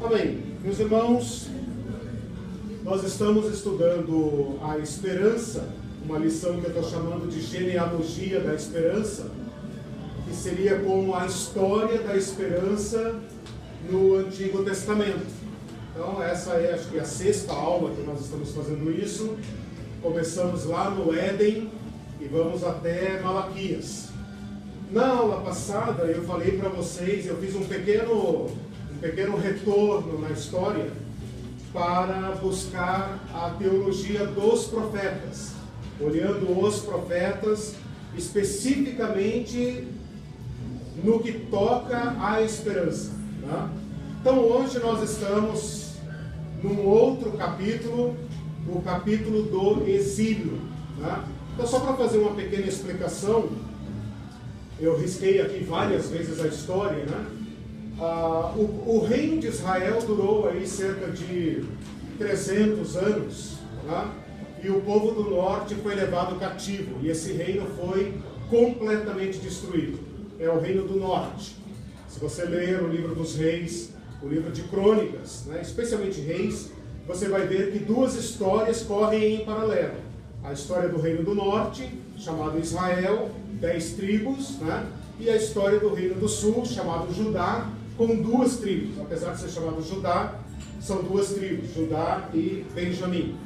Amém. Meus irmãos, nós estamos estudando a esperança, uma lição que eu estou chamando de genealogia da esperança, que seria como a história da esperança no Antigo Testamento. Então essa é, acho que a sexta aula que nós estamos fazendo isso. Começamos lá no Éden e vamos até Malaquias. Na aula passada eu falei para vocês, eu fiz um pequeno retorno na história para buscar a teologia dos profetas, olhando os profetas especificamente no que toca à esperança, né? Então hoje nós estamos num outro capítulo, o capítulo do exílio, né? Então só para fazer uma pequena explicação, eu risquei aqui várias vezes a história, né? O reino de Israel durou aí cerca de 300 anos, né? E o povo do norte foi levado cativo, e esse reino foi completamente destruído. É o reino do norte. Se você ler o livro dos reis, o livro de crônicas, né? Especialmente reis, você vai ver que duas histórias correm em paralelo. A história do reino do norte, chamado Israel, 10 tribos, né? E a história do reino do sul, chamado Judá, com 2 tribos. Apesar de ser chamado Judá, são 2 tribos, Judá e Benjamim.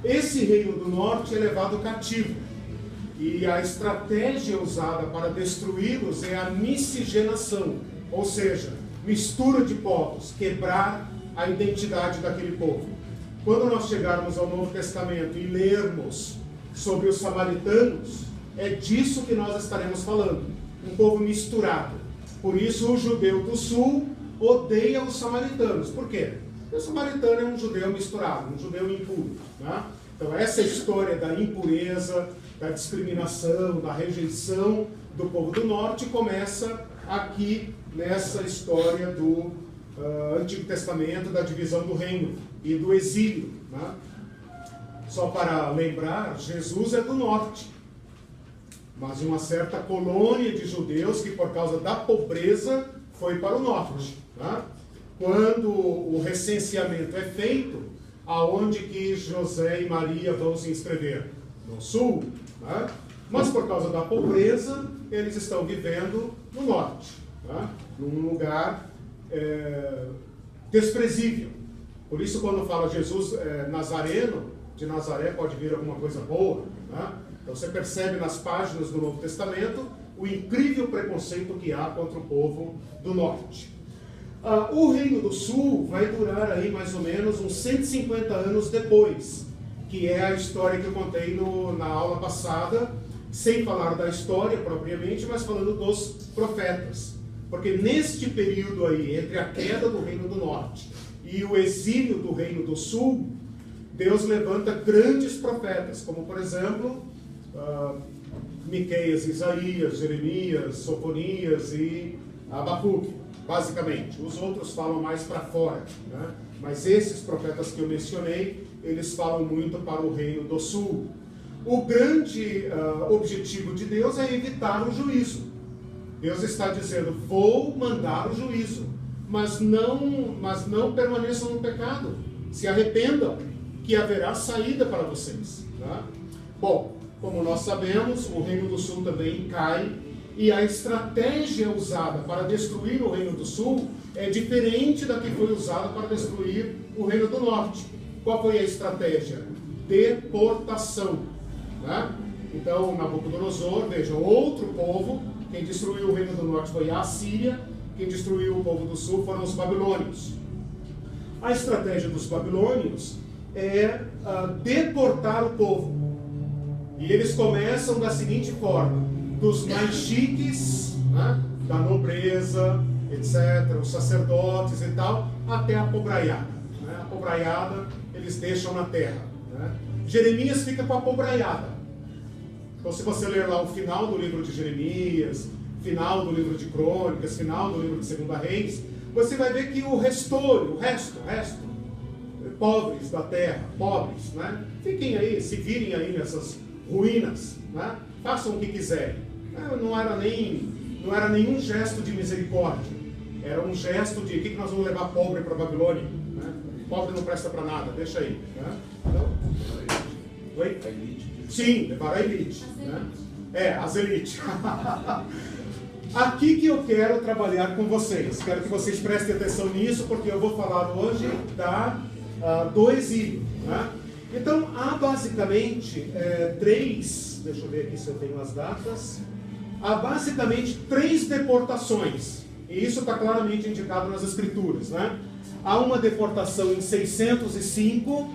Esse reino do norte é levado cativo, e a estratégia usada para destruí-los é a miscigenação, ou seja, mistura de povos, quebrar a identidade daquele povo. Quando nós chegarmos ao Novo Testamento e lermos sobre os samaritanos, é disso que nós estaremos falando, um povo misturado. Por isso o judeu do sul odeia os samaritanos. Por quê? Porque o samaritano é um judeu misturado, um judeu impuro, né? Então essa história da impureza, da discriminação, da rejeição do povo do norte começa aqui nessa história do Antigo Testamento, da divisão do reino e do exílio, né? Só para lembrar, Jesus é do norte, mas uma certa colônia de judeus que por causa da pobreza foi para o norte, né? Quando o recenseamento é feito, aonde que José e Maria vão se inscrever? No sul, né? Mas por causa da pobreza, eles estão vivendo no norte, né? Num lugar desprezível. Por isso quando fala Jesus nazareno, de Nazaré pode vir alguma coisa boa, né? Então você percebe nas páginas do Novo Testamento o incrível preconceito que há contra o povo do norte. O Reino do Sul vai durar aí mais ou menos uns 150 anos depois, que é a história que eu contei na aula passada, sem falar da história propriamente, mas falando dos profetas. Porque neste período aí, entre a queda do Reino do Norte e o exílio do Reino do Sul, Deus levanta grandes profetas, como por exemplo, Miqueias, Isaías, Jeremias, Sofonias e Abacuque, basicamente. Os outros falam mais para fora, né? Mas esses profetas que eu mencionei, eles falam muito para o Reino do Sul. O grande objetivo de Deus é evitar o juízo. Deus está dizendo, vou mandar o juízo, mas não permaneçam no pecado, se arrependam, que haverá saída para vocês, né? Bom, como nós sabemos, o Reino do Sul também cai, e a estratégia usada para destruir o Reino do Sul é diferente da que foi usada para destruir o Reino do Norte. Qual foi a estratégia? Deportação, né? Então, Nabucodonosor, veja, outro povo, quem destruiu o Reino do Norte foi a Assíria, quem destruiu o povo do Sul foram os babilônios. A estratégia dos babilônios é deportar o povo. E eles começam da seguinte forma: dos mais chiques, né, da nobreza, etc., os sacerdotes e tal, até a pobraiada, né? A pobraiada eles deixam na terra, né? Jeremias fica com a pobraiada. Então se você ler lá o final do livro de Jeremias, final do livro de Crônicas, final do livro de 2 Reis, você vai ver que o resto, pobres da terra, pobres, né? Fiquem aí, se virem aí nessas ruínas, né? Façam o que quiserem. Não era nenhum gesto de misericórdia, Era um gesto de: o que nós vamos levar pobre para a Babilônia? Né? Pobre não presta para nada, deixa aí. Né? Então, oi? Sim, levar a elite. Né? As elites. Aqui que eu quero trabalhar com vocês. Quero que vocês prestem atenção nisso, porque eu vou falar hoje do exílio. Né? Então, há basicamente três, deixa eu ver aqui se eu tenho as datas, há basicamente 3 deportações, e isso está claramente indicado nas escrituras. Né? Há uma deportação em 605,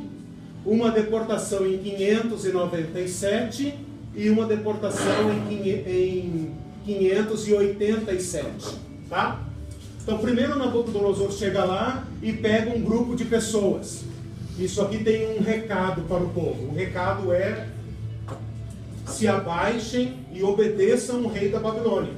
uma deportação em 597 e uma deportação em 587. Tá? Então, primeiro Nabucodonosor chega lá e pega um grupo de pessoas. Isso aqui tem um recado para o povo. O recado é: se abaixem e obedeçam o rei da Babilônia.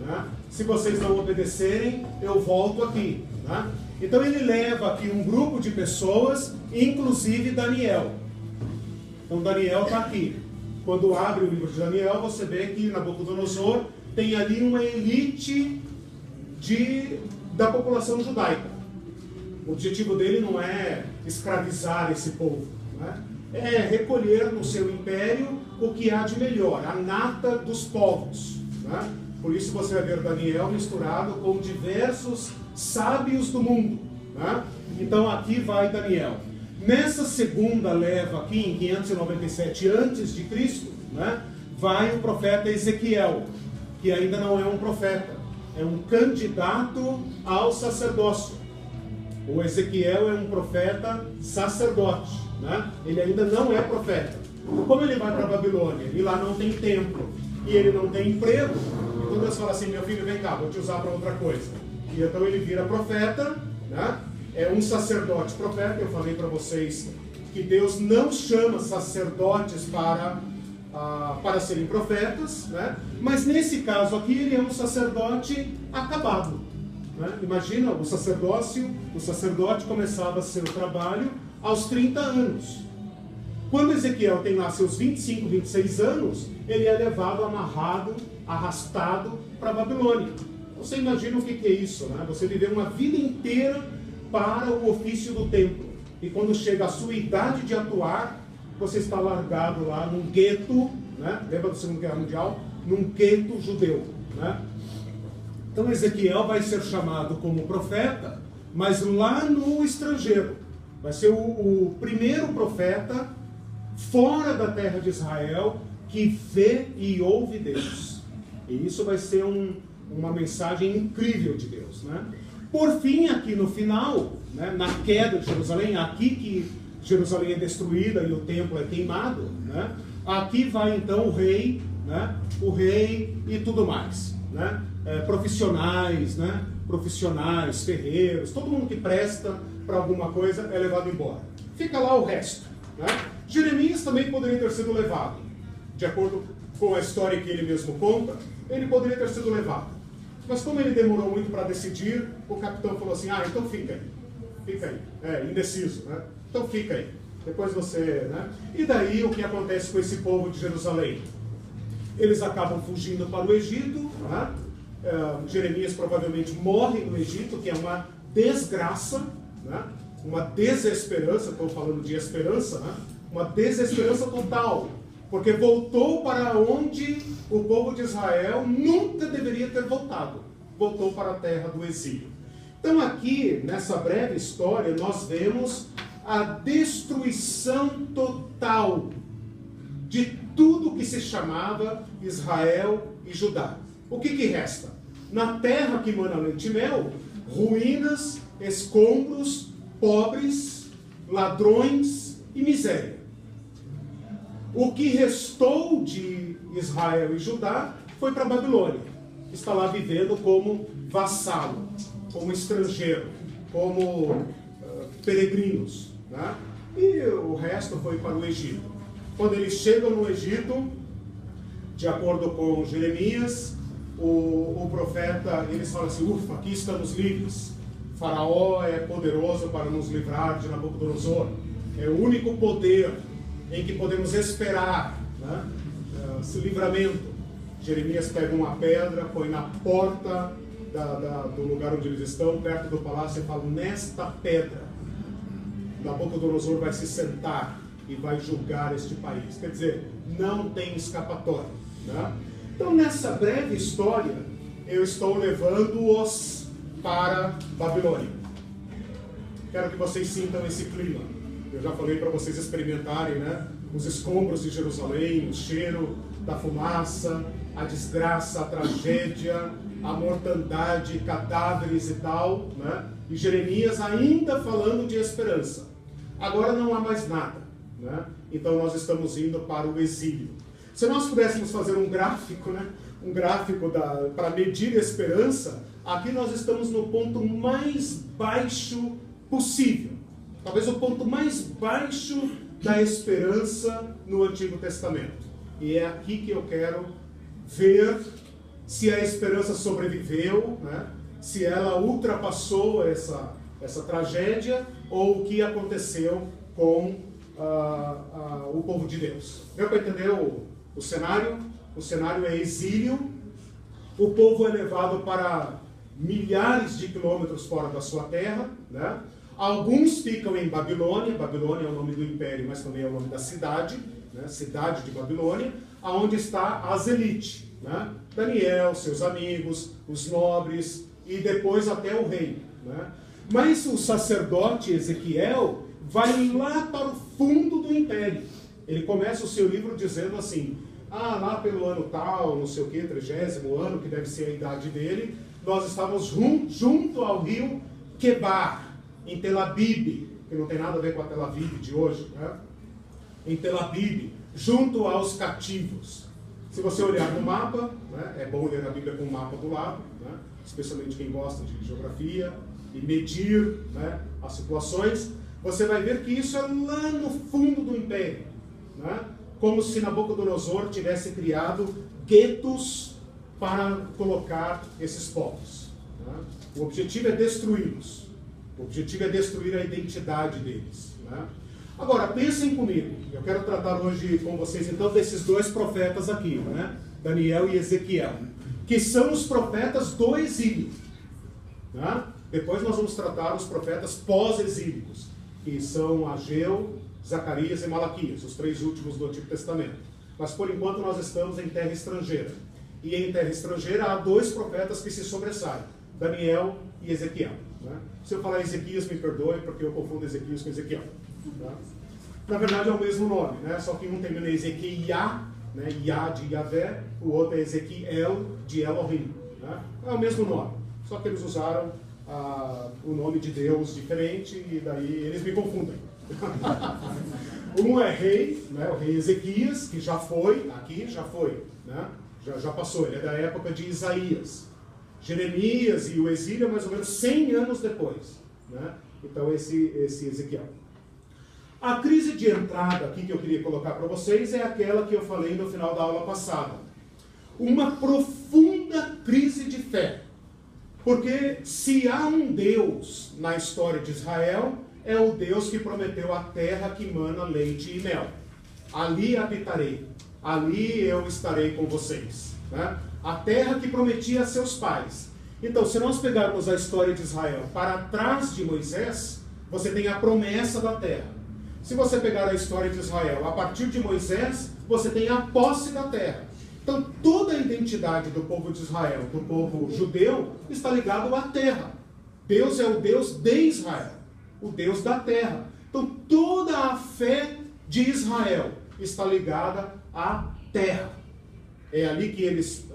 Né? Se vocês não obedecerem, eu volto aqui. Né? Então ele leva aqui um grupo de pessoas, inclusive Daniel. Então Daniel está aqui. Quando abre o livro de Daniel, você vê que Nabucodonosor tem ali uma elite da população judaica. O objetivo dele não é escravizar esse povo, né? É recolher no seu império o que há de melhor, a nata dos povos. Né? Por isso você vai ver Daniel misturado com diversos sábios do mundo. Né? Então aqui vai Daniel. Nessa segunda leva aqui, em 597 a.C., né, vai o profeta Ezequiel, que ainda não é um profeta, é um candidato ao sacerdócio. O Ezequiel é um profeta sacerdote, né? Ele ainda não é profeta. Como ele vai para a Babilônia e lá não tem templo e ele não tem emprego, então Deus fala assim: meu filho, vem cá, vou te usar para outra coisa. E então ele vira profeta, né? É um sacerdote profeta. Eu falei para vocês que Deus não chama sacerdotes para serem profetas, né? Mas nesse caso aqui ele é um sacerdote acabado. Né? Imagina, o sacerdote começava seu trabalho aos 30 anos. Quando Ezequiel tem lá seus 25, 26 anos, ele é levado amarrado, arrastado para a Babilônia. Você imagina o que é isso, né? Você viver uma vida inteira para o ofício do templo. E quando chega a sua idade de atuar, você está largado lá num gueto, né? Lembra da Segunda Guerra Mundial? Num gueto judeu, né? Então Ezequiel vai ser chamado como profeta, mas lá no estrangeiro. Vai ser o primeiro profeta fora da terra de Israel que vê e ouve Deus. E isso vai ser uma mensagem incrível de Deus, né? Por fim, aqui no final, né, na queda de Jerusalém, aqui que Jerusalém é destruída e o templo é queimado, né? Aqui vai então o rei, né? O rei e tudo mais, né? Profissionais, né? Profissionais, ferreiros, todo mundo que presta para alguma coisa é levado embora. Fica lá o resto, né? Jeremias também poderia ter sido levado. De acordo com a história que ele mesmo conta, ele poderia ter sido levado. Mas como ele demorou muito para decidir, o capitão falou assim: então fica aí. Indeciso, né? Então fica aí. Depois você, né? E daí o que acontece com esse povo de Jerusalém? Eles acabam fugindo para o Egito, né? Jeremias provavelmente morre no Egito, que é uma desgraça, né? Uma desesperança. Estou falando de esperança, né? Uma desesperança total, porque voltou para onde o povo de Israel nunca deveria ter voltado. Voltou para a terra do exílio. Então aqui, nessa breve história, nós vemos a destruição total de tudo que se chamava Israel e Judá. O que resta? Na terra que mana leite e mel, ruínas, escombros, pobres, ladrões e miséria. O que restou de Israel e Judá foi para a Babilônia. Está lá vivendo como vassalo, como estrangeiro, como peregrinos, né? E o resto foi para o Egito. Quando eles chegam no Egito, de acordo com Jeremias, o profeta, eles falam assim: ufa, aqui estamos livres. Faraó é poderoso para nos livrar de Nabucodonosor. É o único poder em que podemos esperar, né, esse livramento. Jeremias pega uma pedra, põe na porta do lugar onde eles estão, perto do palácio, e falam: nesta pedra Nabucodonosor vai se sentar e vai julgar este país. Quer dizer, não tem escapatória, né? Então, nessa breve história, eu estou levando-os para Babilônia. Quero que vocês sintam esse clima. Eu já falei para vocês experimentarem, né, os escombros de Jerusalém, o cheiro da fumaça, a desgraça, a tragédia, a mortandade, cadáveres e tal, né? E Jeremias ainda falando de esperança. Agora não há mais nada, né? Então nós estamos indo para o exílio. Se nós pudéssemos fazer um gráfico, né? Um gráfico para medir a esperança, aqui nós estamos no ponto mais baixo possível. Talvez o ponto mais baixo da esperança no Antigo Testamento. E é aqui que eu quero ver se a esperança sobreviveu, né? Se ela ultrapassou essa tragédia, ou o que aconteceu com o povo de Deus. Deu para entender o cenário? O cenário é exílio, o povo é levado para milhares de quilômetros fora da sua terra, né? Alguns ficam em Babilônia. Babilônia é o nome do império, mas também é o nome da cidade, né? Cidade de Babilônia, aonde está as elites, né? Daniel, seus amigos, os nobres e depois até o rei, né? Mas o sacerdote Ezequiel vai lá para o fundo do império. Ele começa o seu livro dizendo assim: lá pelo ano tal, não sei o que, 30º ano, que deve ser a idade dele, nós estávamos junto ao rio Quebar, em Tel Abib, que não tem nada a ver com a Tel Aviv de hoje, né? Em Tel Abib, junto aos cativos. Se você olhar no mapa, né, é bom ler a Bíblia com o mapa do lado, né, especialmente quem gosta de geografia, e medir, né, as situações, você vai ver que isso é lá no fundo do império, né, como se Nabucodonosor tivesse criado guetos para colocar esses povos, né. O objetivo é destruí-los. O objetivo é destruir a identidade deles, né? Agora, pensem comigo. Eu quero tratar hoje com vocês, então, desses dois profetas aqui, né? Daniel e Ezequiel, que são os profetas do exílio, né? Depois nós vamos tratar os profetas pós-exílicos, que são Ageu, Zacarias e Malaquias, os 3 últimos do Antigo Testamento. Mas, por enquanto, nós estamos em terra estrangeira. E em terra estrangeira há 2 profetas que se sobressaem, Daniel e Ezequiel, né? Se eu falar Ezequias, me perdoe, porque eu confundo Ezequias com Ezequiel, tá? Na verdade é o mesmo nome, né? Só que um termina em Ezequiá, né? Iá de Yahvé, o outro é Ezequiel de Elohim, né? É o mesmo nome, só que eles usaram o nome de Deus diferente e daí eles me confundem. Um é rei, né? O rei Ezequias, que já foi, aqui já foi, né? Já passou, ele é da época de Isaías. Jeremias e o exílio é mais ou menos 100 anos depois, né? Então esse Ezequiel. A crise de entrada aqui que eu queria colocar para vocês é aquela que eu falei no final da aula passada. Uma profunda crise de fé. Porque se há um Deus na história de Israel, é o Deus que prometeu a terra que mana leite e mel. Ali habitarei, ali eu estarei com vocês, né? A terra que prometia a seus pais. Então, se nós pegarmos a história de Israel para trás de Moisés, você tem a promessa da terra. Se você pegar a história de Israel a partir de Moisés, você tem a posse da terra. Então, toda a identidade do povo de Israel, do povo judeu, está ligado à terra. Deus é o Deus de Israel, o Deus da terra. Então, toda a fé de Israel está ligada à terra. É ali que eles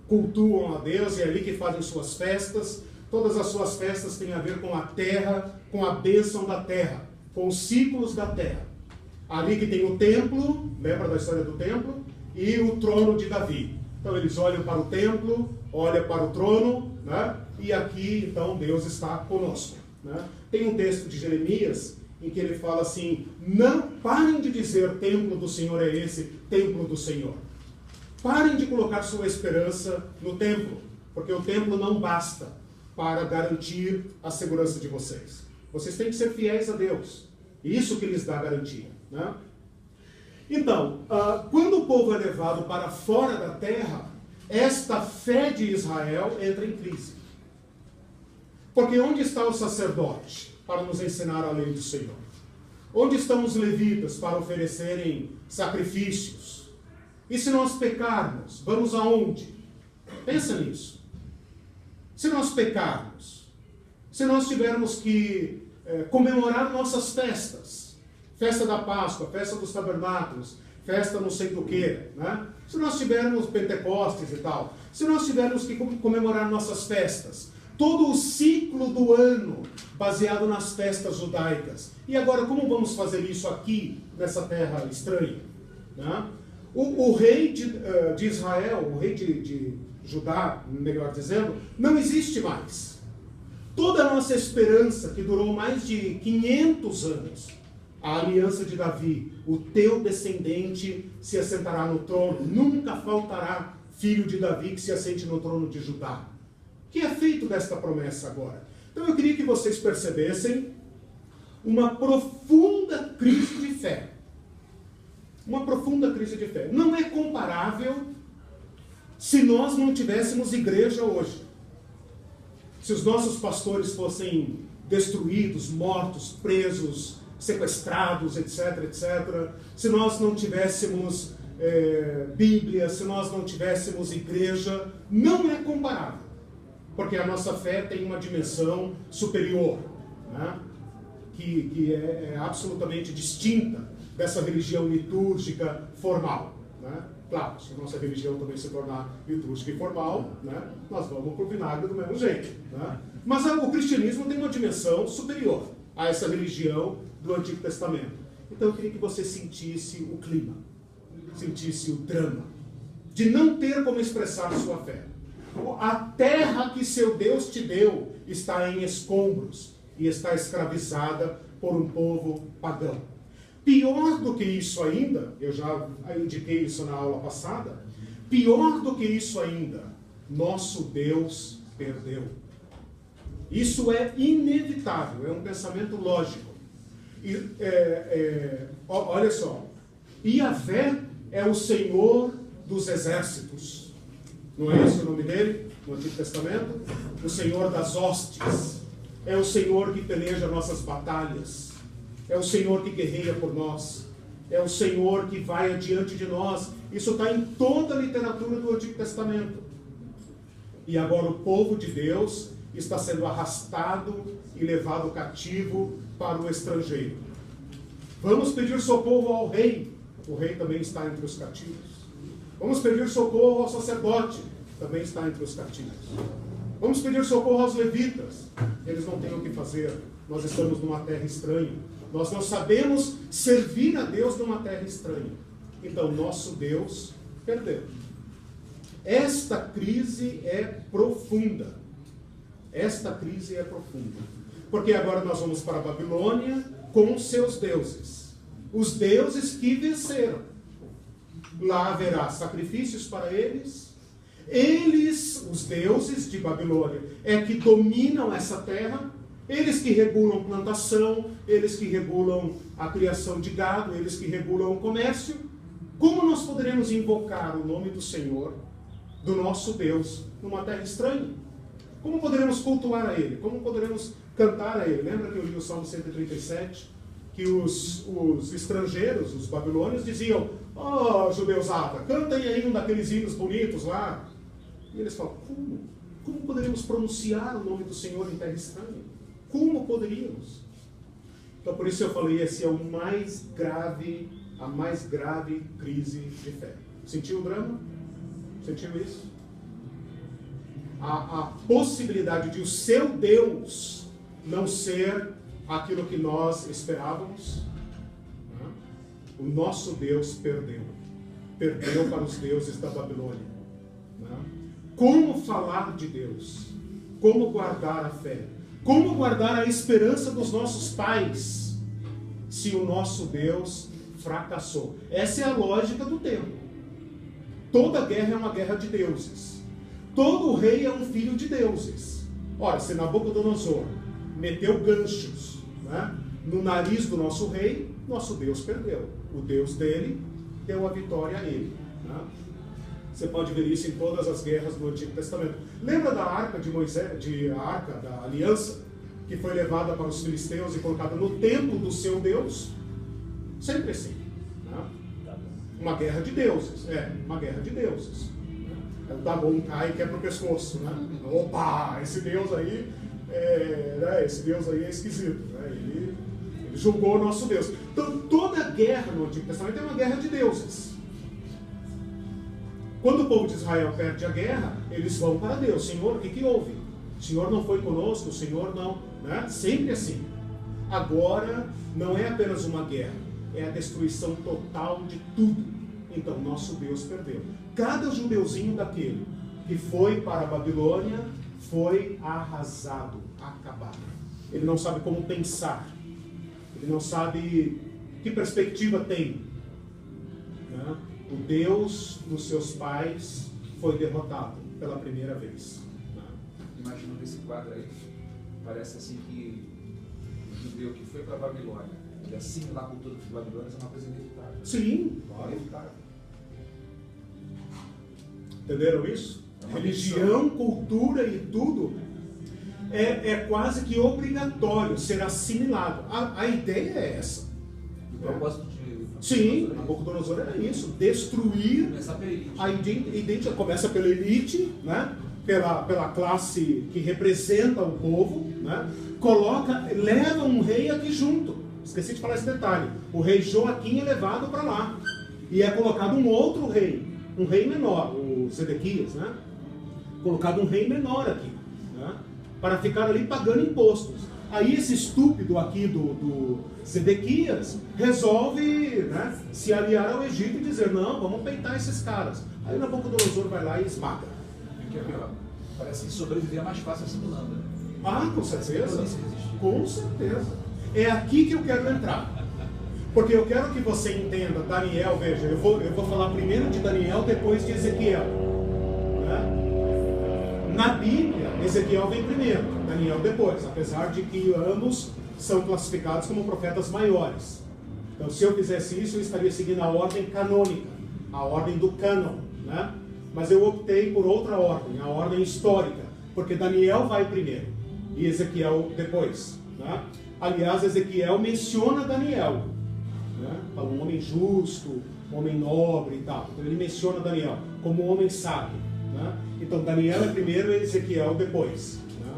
cultuam a Deus, é ali que fazem suas festas. Todas as suas festas têm a ver com a terra, com a bênção da terra, com os ciclos da terra. Ali que tem o templo, lembra da história do templo? E o trono de Davi. Então eles olham para o templo, olham para o trono, né? E aqui então Deus está conosco, né? Tem um texto de Jeremias em que ele fala assim: não parem de dizer templo do Senhor é esse, templo do Senhor. Parem de colocar sua esperança no templo, porque o templo não basta para garantir a segurança de vocês. Vocês têm que ser fiéis a Deus. Isso que lhes dá garantia, né? Então, quando o povo é levado para fora da terra, esta fé de Israel entra em crise. Porque onde está o sacerdote para nos ensinar a lei do Senhor? Onde estão os levitas para oferecerem sacrifícios? E se nós pecarmos, vamos aonde? Pensa nisso. Se nós pecarmos, se nós tivermos que comemorar nossas festas, festa da Páscoa, festa dos tabernáculos, festa não sei do que, né? Se nós tivermos Pentecostes e tal, se nós tivermos que comemorar nossas festas, todo o ciclo do ano baseado nas festas judaicas, e agora como vamos fazer isso aqui, nessa terra estranha? Né? O rei de Israel, o rei de Judá, melhor dizendo, não existe mais. Toda a nossa esperança, que durou mais de 500 anos, a aliança de Davi, o teu descendente se assentará no trono, nunca faltará filho de Davi que se assente no trono de Judá. O que é feito desta promessa agora? Então eu queria que vocês percebessem uma profunda crise de fé. Uma profunda crise de fé. Não é comparável se nós não tivéssemos igreja hoje. Se os nossos pastores fossem destruídos, mortos, presos, sequestrados, etc, etc. Se nós não tivéssemos Bíblia, se nós não tivéssemos igreja, não é comparável. Porque a nossa fé tem uma dimensão superior, né? que é absolutamente distinta dessa religião litúrgica formal. Né? Claro, se a nossa religião também se tornar litúrgica e formal, né, nós vamos para o vinagre do mesmo jeito. Né? Mas o cristianismo tem uma dimensão superior a essa religião do Antigo Testamento. Então eu queria que você sentisse o clima, sentisse o drama, de não ter como expressar sua fé. A terra que seu Deus te deu está em escombros e está escravizada por um povo pagão. Pior do que isso ainda, eu já indiquei isso na aula passada, pior do que isso ainda, nosso Deus perdeu. Isso é inevitável, é um pensamento lógico. E, olha só, Yahvé é o Senhor dos exércitos. Não é esse o nome dele no Antigo Testamento? O Senhor das hostes. É o Senhor que peleja nossas batalhas. É o Senhor que guerreia por nós. É o Senhor que vai adiante de nós. Isso está em toda a literatura do Antigo Testamento. E agora o povo de Deus está sendo arrastado e levado cativo para o estrangeiro. Vamos pedir socorro ao rei. O rei também está entre os cativos. Vamos pedir socorro ao sacerdote. Também está entre os cativos. Vamos pedir socorro aos levitas. Eles não têm o que fazer. Nós estamos numa terra estranha. Nós não sabemos servir a Deus numa terra estranha. Então, nosso Deus perdeu. Esta crise é profunda. Esta crise é profunda. Porque agora nós vamos para a Babilônia com seus deuses. Os deuses que venceram. Lá haverá sacrifícios para eles. Eles, os deuses de Babilônia, é que dominam essa terra. Eles que regulam plantação, eles que regulam a criação de gado, eles que regulam o comércio. Como nós poderemos invocar o nome do Senhor, do nosso Deus, numa terra estranha? Como poderemos cultuar a Ele? Como poderemos cantar a Ele? Lembra que eu li o Salmo 137? Que os estrangeiros, os babilônios, diziam: "Oh, judeusada, cantem aí um daqueles hinos bonitos lá." E eles falam: Como poderíamos pronunciar o nome do Senhor em terra estranha? Como poderíamos? Então, por isso eu falei, esse é a mais grave crise de fé. Sentiu o drama? Sentiu isso? A possibilidade de o seu Deus não ser aquilo que nós esperávamos. Né? O nosso Deus perdeu. Perdeu para os deuses da Babilônia. Né? Como falar de Deus? Como guardar a fé? Como guardar a esperança dos nossos pais se o nosso Deus fracassou? Essa é a lógica do tempo. Toda guerra é uma guerra de deuses. Todo rei é um filho de deuses. Ora, se Nabucodonosor meteu ganchos, né, no nariz do nosso rei, nosso Deus perdeu. O Deus dele deu a vitória a ele. Né? Você pode ver isso em todas as guerras do Antigo Testamento. Lembra da arca de Moisés, a arca da aliança, que foi levada para os filisteus e colocada no templo do seu Deus? Sempre assim. Né? Uma guerra de deuses. Uma guerra de deuses. Né? O Dagon cai e quebra o pescoço. Né? Opa, esse Deus aí é esquisito. Né? Ele julgou o nosso Deus. Então toda guerra no Antigo Testamento é uma guerra de deuses. Quando o povo de Israel perde a guerra, eles vão para Deus. Senhor, o que houve? O Senhor não foi conosco, o Senhor não. Né? Sempre assim. Agora, não é apenas uma guerra, é a destruição total de tudo. Então, nosso Deus perdeu. Cada judeuzinho daquele que foi para a Babilônia foi arrasado, acabado. Ele não sabe como pensar. Ele não sabe que perspectiva tem. Né? O Deus dos seus pais foi derrotado pela primeira vez. Imaginando esse quadro aí, parece assim que o judeu que foi para a Babilônia e assimilar a cultura dos babilônios é uma coisa inevitável. Sim, inevitável. Entenderam isso? Religião, cultura e tudo é quase que obrigatório ser assimilado. A ideia é essa. O propósito de... Sim, Nabucodonosor era isso, destruir a identidade. Começa pela elite, né? pela classe que representa o povo, né? Leva um rei aqui junto. Esqueci de falar esse detalhe. O rei Joaquim é levado para lá. E é colocado um outro rei, um rei menor, o Zedequias, né? Colocado um rei menor aqui, né? Para ficar ali pagando impostos. Aí esse estúpido aqui do Zedequias resolve, né, se aliar ao Egito e dizer, não, vamos peitar esses caras. Aí Nabucodonosor vai lá e esmaga. Parece que sobreviver é mais fácil assimilando. Né? Ah, com certeza. Com certeza. É aqui que eu quero entrar. Porque eu quero que você entenda, Daniel, veja, eu vou falar primeiro de Daniel, depois de Ezequiel. Né? Na Bíblia, Ezequiel vem primeiro, Daniel depois, apesar de que ambos são classificados como profetas maiores. Então, se eu fizesse isso, eu estaria seguindo a ordem canônica, a ordem do cânon, né? Mas eu optei por outra ordem, a ordem histórica, porque Daniel vai primeiro e Ezequiel depois, né? Aliás, Ezequiel menciona Daniel, né? Fala um homem justo, um homem nobre e tal. Então ele menciona Daniel como um homem sábio, né? Então Daniel é primeiro e Ezequiel depois, né?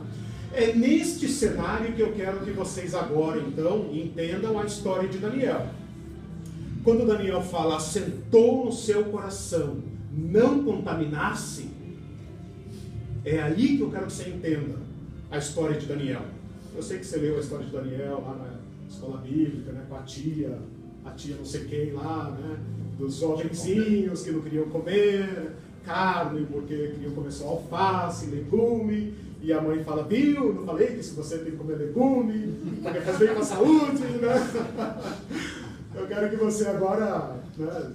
É neste cenário que eu quero que vocês agora então entendam a história de Daniel. Quando Daniel fala, assentou no seu coração não contaminar-se, é aí que eu quero que você entenda a história de Daniel. Eu sei que você leu a história de Daniel lá na escola bíblica, né, com a tia não sei quem lá, né, dos jovenzinhos que não queriam comer carne porque queriam comer só alface, legume, e a mãe fala, viu, não falei que se você tem que comer legume, porque faz bem para a saúde, né? Eu quero que você agora, né,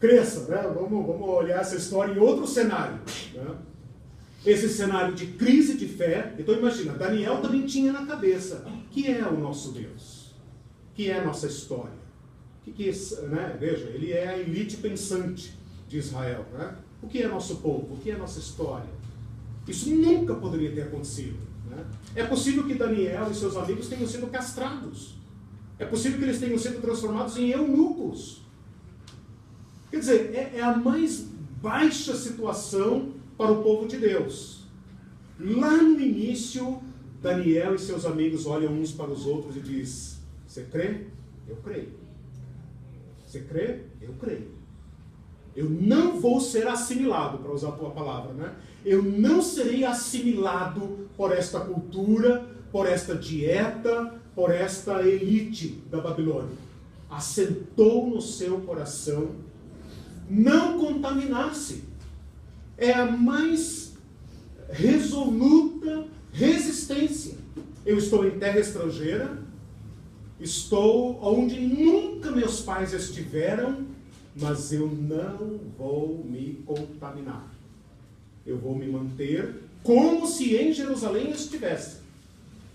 cresça, né? Vamos olhar essa história em outro cenário, né? Esse cenário de crise de fé. Então imagina, Daniel também tinha na cabeça, que é o nosso Deus? Que é a nossa história? Né? Veja, ele é a elite pensante de Israel, né? O que é nosso povo? O que é nossa história? Isso nunca poderia ter acontecido, né? É possível que Daniel e seus amigos tenham sido castrados. É possível que eles tenham sido transformados em eunucos. Quer dizer, é a mais baixa situação para o povo de Deus. Lá no início, Daniel e seus amigos olham uns para os outros e dizem, você crê? Eu creio. Você crê? Eu creio. Eu não vou ser assimilado, para usar a tua palavra, né? Eu não serei assimilado por esta cultura, por esta dieta, por esta elite da Babilônia. Assentou no seu coração não contaminar-se. É a mais resoluta resistência. Eu estou em terra estrangeira, estou onde nunca meus pais estiveram, mas eu não vou me contaminar. Eu vou me manter como se em Jerusalém estivesse.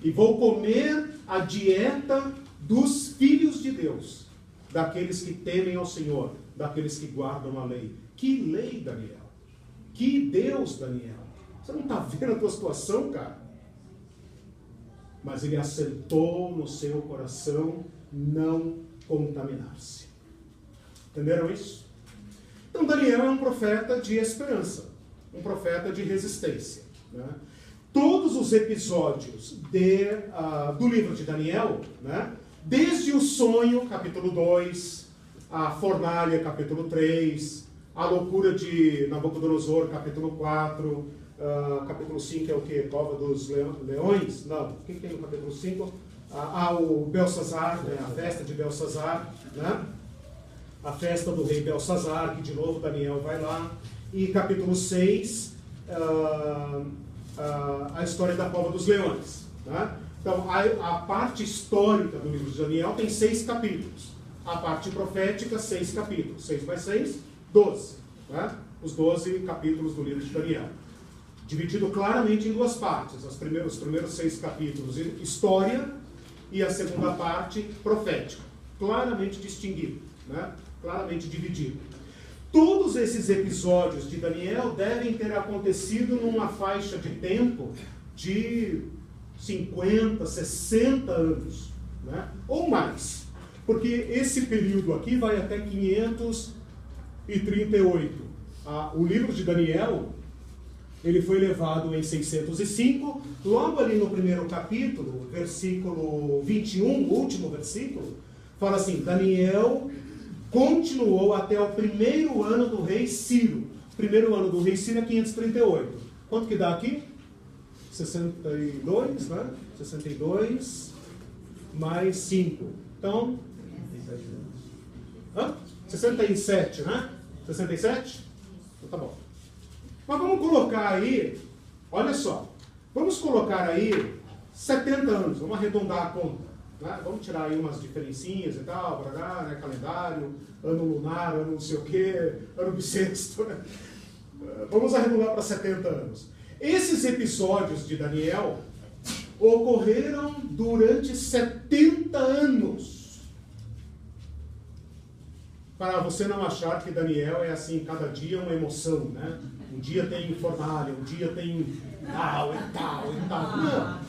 E vou comer a dieta dos filhos de Deus. daqueles que temem ao Senhor, daqueles que guardam a lei. Que lei, Daniel? Que Deus, Daniel? Você não está vendo a tua situação, cara? Mas ele assentou no seu coração não contaminar-se. Entenderam isso? Então Daniel é um profeta de esperança, um profeta de resistência, né? Todos os episódios do livro de Daniel, né? Desde o sonho, capítulo 2, a fornalha, capítulo 3, a loucura de Nabucodonosor, capítulo 4, capítulo 5 é o que? Cova dos leões? Não. O que tem no capítulo 5? O Belsazar, né? A festa de Belsazar, né? A festa do rei Belsazar, que de novo Daniel vai lá. E capítulo 6, a história da cova dos leões, né? Então, a parte histórica do livro de Daniel tem 6 capítulos. A parte profética, 6 capítulos. 6 mais 6, 12. Né? Os 12 capítulos do livro de Daniel. Dividido claramente em 2 partes. Os primeiros 6 capítulos, história, e a segunda parte, profética. Claramente distinguido, né? Claramente dividido. Todos esses episódios de Daniel devem ter acontecido numa faixa de tempo de 50, 60 anos, né? Ou mais. Porque esse período aqui vai até 538. O livro de Daniel, ele foi levado em 605, logo ali no primeiro capítulo, versículo 21, o último versículo, fala assim: Daniel continuou até o primeiro ano do rei Ciro. O primeiro ano do rei Ciro é 538. Quanto que dá aqui? 62, né? 62 mais 5. Então, 67, né? 67? Então tá bom. Mas vamos colocar aí, olha só, vamos colocar aí 70 anos, vamos arredondar a conta. Né? Vamos tirar aí umas diferencinhas e tal, né? Calendário, ano lunar, ano não sei o quê, ano bissexto, né? Vamos arredondar para 70 anos. Esses episódios de Daniel ocorreram durante 70 anos. Para você não achar que Daniel é assim, cada dia uma emoção, né? Um dia tem fornalha, um dia tem tal e tal e tal. Não.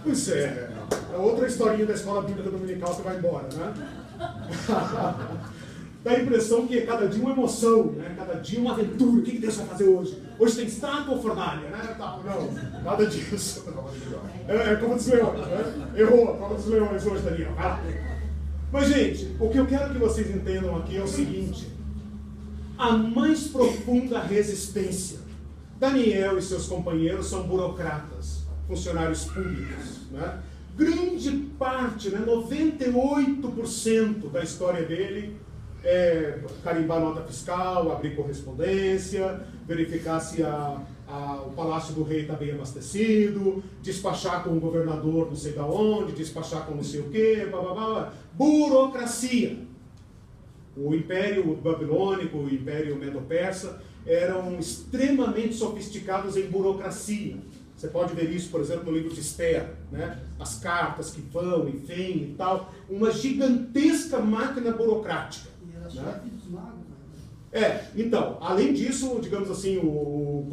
Pois é outra historinha da escola bíblica dominical que vai embora, né? Dá a impressão que é cada dia uma emoção, né? Cada dia uma aventura. O que Deus vai fazer hoje? Hoje tem estátua ou fornalha, né? Não, nada disso. É como dos leões, né? Errou, a prova dos leões hoje, Daniel. Vai lá. Mas, gente, o que eu quero que vocês entendam aqui é o seguinte: a mais profunda resistência. Daniel e seus companheiros são burocratas, funcionários públicos, né? Grande parte, né, 98% da história dele é carimbar nota fiscal, abrir correspondência, verificar se o palácio do rei está bem abastecido, despachar com o governador não sei da onde, despachar com não sei o quê, blá, blá, blá. Burocracia. O Império Babilônico, o Império Medo-Persa eram extremamente sofisticados em burocracia. Você pode ver isso, por exemplo, no livro de Esther, né? As cartas que vão e vêm e tal. Uma gigantesca máquina burocrática. E era chefe dos magos, então, além disso, digamos assim, o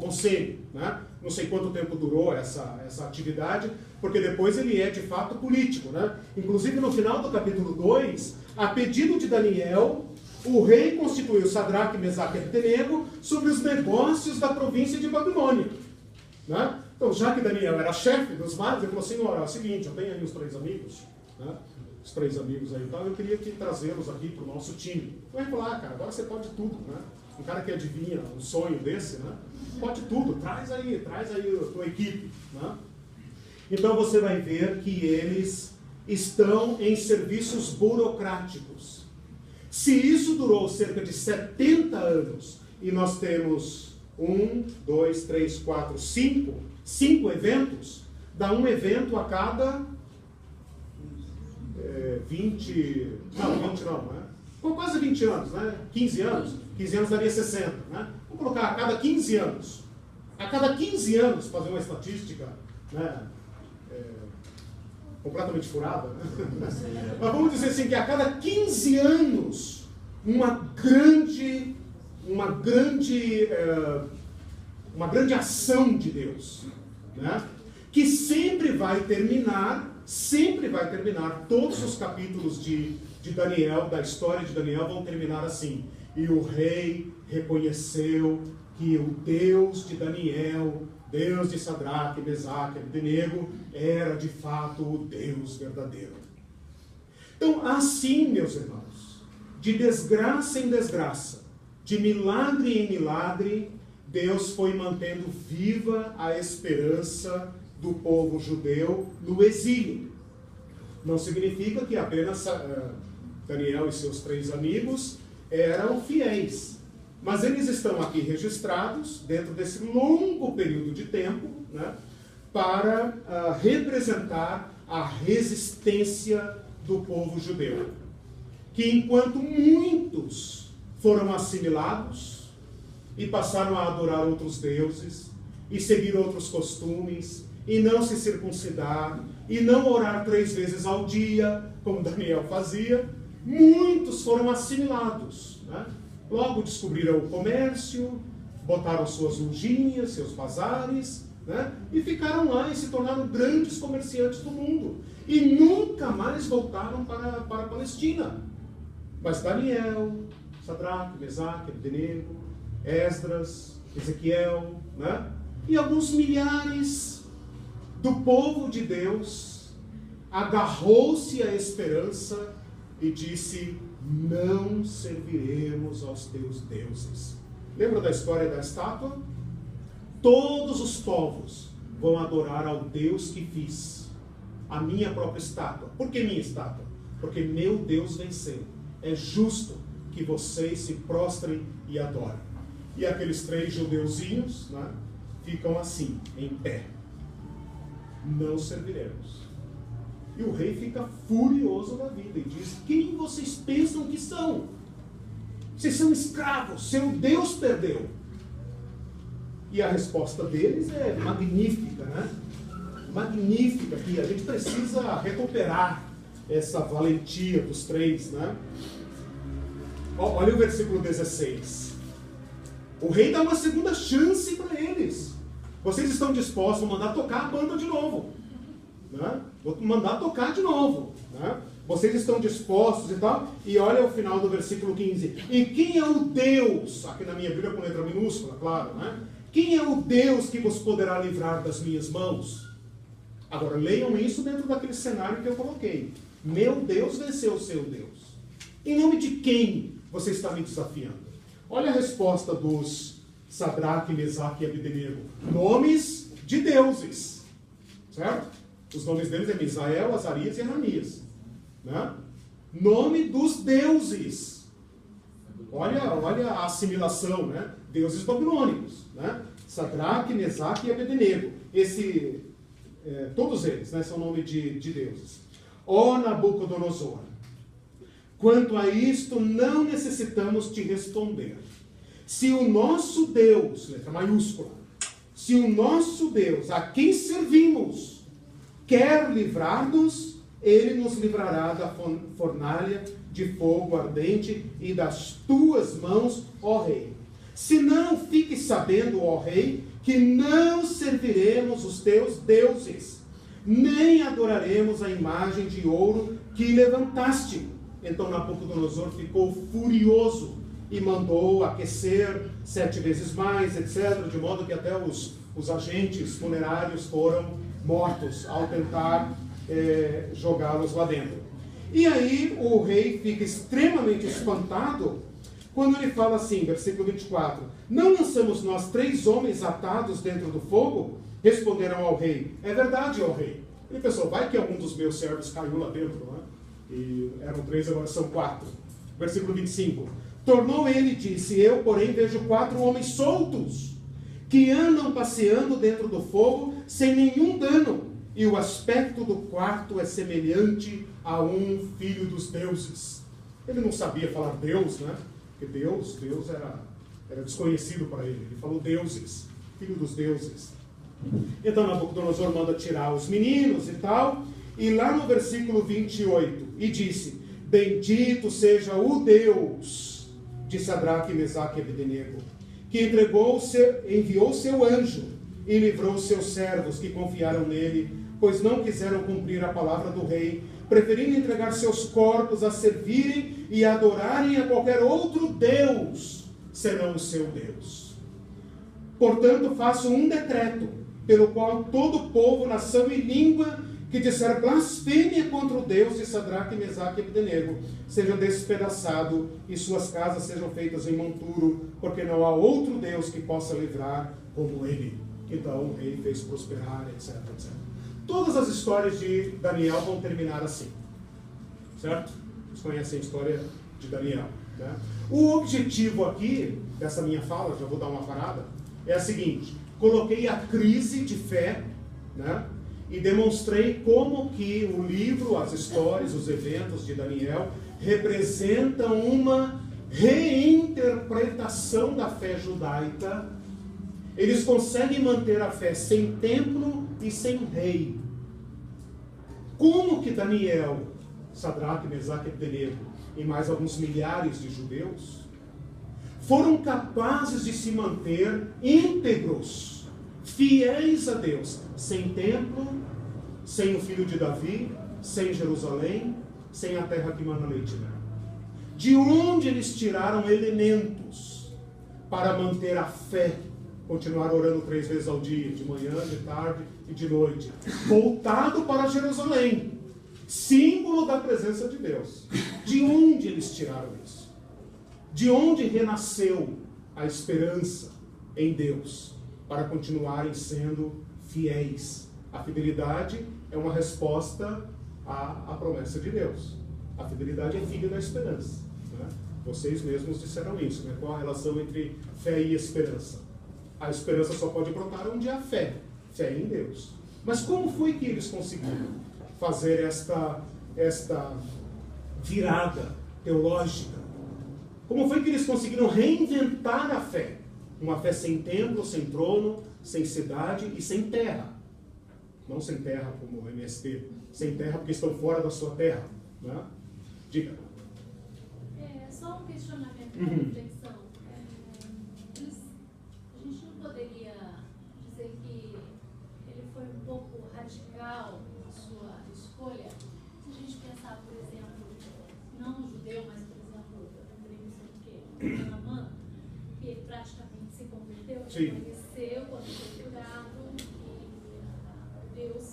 conselho, né? Não sei quanto tempo durou essa atividade, porque depois ele é de fato político, né? Inclusive no final do capítulo 2, a pedido de Daniel, o rei constituiu Sadraque, Mesaque e Abdenego sobre os negócios da província de Babilônia, né? Então, já que Daniel era chefe dos magos, ele falou assim: olha, é o seguinte, eu tenho aí os 3 amigos, né? Os 3 amigos aí e tal, eu queria trazê-los aqui para o nosso time. O rei falou: cara, agora você pode tudo, né? Um cara que adivinha um sonho desse, né? Pode tudo, traz aí a tua equipe, né? Então você vai ver que eles estão em serviços burocráticos. Se isso durou cerca de 70 anos, e nós temos 1, 2, 3, 4, 5 eventos, dá um evento a cada 20 não, né? Quase 20 anos, né? 15 anos daria 60, né? Vamos colocar a cada 15 anos. A cada 15 anos, fazer uma estatística, né? completamente furada, né? Mas vamos dizer assim, que a cada 15 anos, uma grande ação de Deus, né? Que sempre vai terminar todos os capítulos de Daniel, da história de Daniel, vão terminar assim: e o rei reconheceu que o Deus de Daniel, Deus de Sadraque, Mesaque e Abdenego, era de fato o Deus verdadeiro. Então, assim, meus irmãos, de desgraça em desgraça, de milagre em milagre, Deus foi mantendo viva a esperança do povo judeu no exílio. Não significa que apenas Daniel e seus 3 amigos eram fiéis, mas eles estão aqui registrados dentro desse longo período de tempo, né, para representar a resistência do povo judeu, que enquanto muitos foram assimilados e passaram a adorar outros deuses e seguir outros costumes e não se circuncidar e não orar 3 vezes ao dia, como Daniel fazia, muitos foram assimilados, né? Logo descobriram o comércio, botaram suas lojinhas, seus bazares, né? E ficaram lá e se tornaram grandes comerciantes do mundo. E nunca mais voltaram para a Palestina. Mas Daniel, Sadraque, Mesaque, Abdenego, Esdras, Ezequiel, né? E alguns milhares do povo de Deus agarrou-se à esperança e disse: não serviremos aos teus deuses. Lembra da história da estátua? Todos os povos vão adorar ao Deus que fiz, a minha própria estátua. Por que minha estátua? Porque meu Deus venceu. É justo que vocês se prostrem e adorem. E aqueles 3 judeuzinhos, né, ficam assim, em pé. Não serviremos. E o rei fica furioso da vida e diz: quem vocês pensam que são? Vocês são escravos, seu Deus perdeu. E a resposta deles é magnífica, né? Magnífica, que a gente precisa recuperar essa valentia dos 3, né? Olha o versículo 16. O rei dá uma segunda chance para eles. Vocês estão dispostos a mandar tocar a banda de novo, né? Vou mandar tocar de novo, né? Vocês estão dispostos e tal. E olha o final do versículo 15. E quem é o Deus, aqui na minha Bíblia com letra minúscula, claro, né? Quem é o Deus que vos poderá livrar das minhas mãos? Agora leiam isso dentro daquele cenário que eu coloquei. Meu Deus venceu o seu Deus. Em nome de quem você está me desafiando? Olha a resposta dos Sadraque, Mesaque e Abdenego. Nomes de deuses, certo? Os nomes deles é Misael, Azarias e Ananias, né? Nome dos deuses. Olha a assimilação, né? Deuses babilônicos, né? Sadraque, Mesaque e Abdenego. Todos eles, né, são nome de deuses. Ó Nabucodonosor, quanto a isto não necessitamos te responder. Se o nosso Deus, letra maiúscula, se o nosso Deus, a quem servimos, quer livrar-nos, ele nos livrará da fornalha de fogo ardente e das tuas mãos, ó rei. Se não, fique sabendo, ó rei, que não serviremos os teus deuses, nem adoraremos a imagem de ouro que levantaste. Então Nabucodonosor ficou furioso e mandou aquecer 7 vezes mais, etc., de modo que até os agentes funerários foram mortos ao tentar jogá-los lá dentro. E aí o rei fica extremamente espantado quando ele fala assim, versículo 24: não lançamos nós 3 homens atados dentro do fogo? Responderam ao rei: é verdade, ó rei. Ele pensou: vai que algum dos meus servos caiu lá dentro, não é? E eram 3, agora são 4. Versículo 25: tornou ele e disse: eu, porém, vejo 4 homens soltos, que andam passeando dentro do fogo sem nenhum dano, e o aspecto do quarto é semelhante a um filho dos deuses. Ele não sabia falar Deus, né? Porque Deus era desconhecido para ele. Ele falou deuses, filho dos deuses. Então Nabucodonosor manda tirar os meninos e tal, E lá no versículo 28, e disse: bendito seja o Deus de Sadraque, Mesaque e Abdenego, que enviou seu anjo e livrou seus servos que confiaram nele, pois não quiseram cumprir a palavra do rei, preferindo entregar seus corpos a servirem e adorarem a qualquer outro Deus, senão o seu Deus. Portanto, faço um decreto, pelo qual todo povo, nação e língua que disser blasfêmia contra o Deus de Sadraque, Mesaque e Abdenego seja despedaçado e suas casas sejam feitas em monturo, porque não há outro Deus que possa livrar como ele. Então o rei fez prosperar, etc, etc. Todas as histórias de Daniel vão terminar assim, certo? Vocês conhecem a história de Daniel, né? O objetivo aqui dessa minha fala, já vou dar uma parada, é a seguinte: coloquei a crise de fé, né? E demonstrei como que o livro, as histórias, os eventos de Daniel representam uma reinterpretação da fé judaica. Eles conseguem manter a fé sem templo e sem rei. Como que Daniel, Sadraque, Mesaque e Abdenego e mais alguns milhares de judeus foram capazes de se manter íntegros, fiéis a Deus, sem templo, sem o filho de Davi, sem Jerusalém, sem a terra que mana leite e mel? De onde eles tiraram elementos para manter a fé, continuar orando 3 vezes ao dia, de manhã, de tarde e de noite, voltado para Jerusalém, símbolo da presença de Deus? De onde eles tiraram isso? De onde renasceu a esperança em Deus para continuarem sendo fiéis? A fidelidade é uma resposta à promessa de Deus. A fidelidade é filha da esperança, né? Vocês mesmos disseram isso, né? Qual a relação entre fé e esperança? A esperança só pode brotar onde há fé em Deus. Mas como foi que eles conseguiram fazer esta virada teológica? Como foi que eles conseguiram reinventar a fé? Uma fé sem templo, sem trono, sem cidade e sem terra. Não sem terra como o MST, sem terra porque estão fora da sua terra, né? Diga. Só um questionamento, uma reflexão. A gente não poderia dizer que ele foi um pouco radical na sua escolha? Se a gente pensar, por exemplo, não no judeu, mas, por exemplo, eu lembrei disso aqui, Naamã, que praticamente se converteu, reconheceu quando foi curado, Deus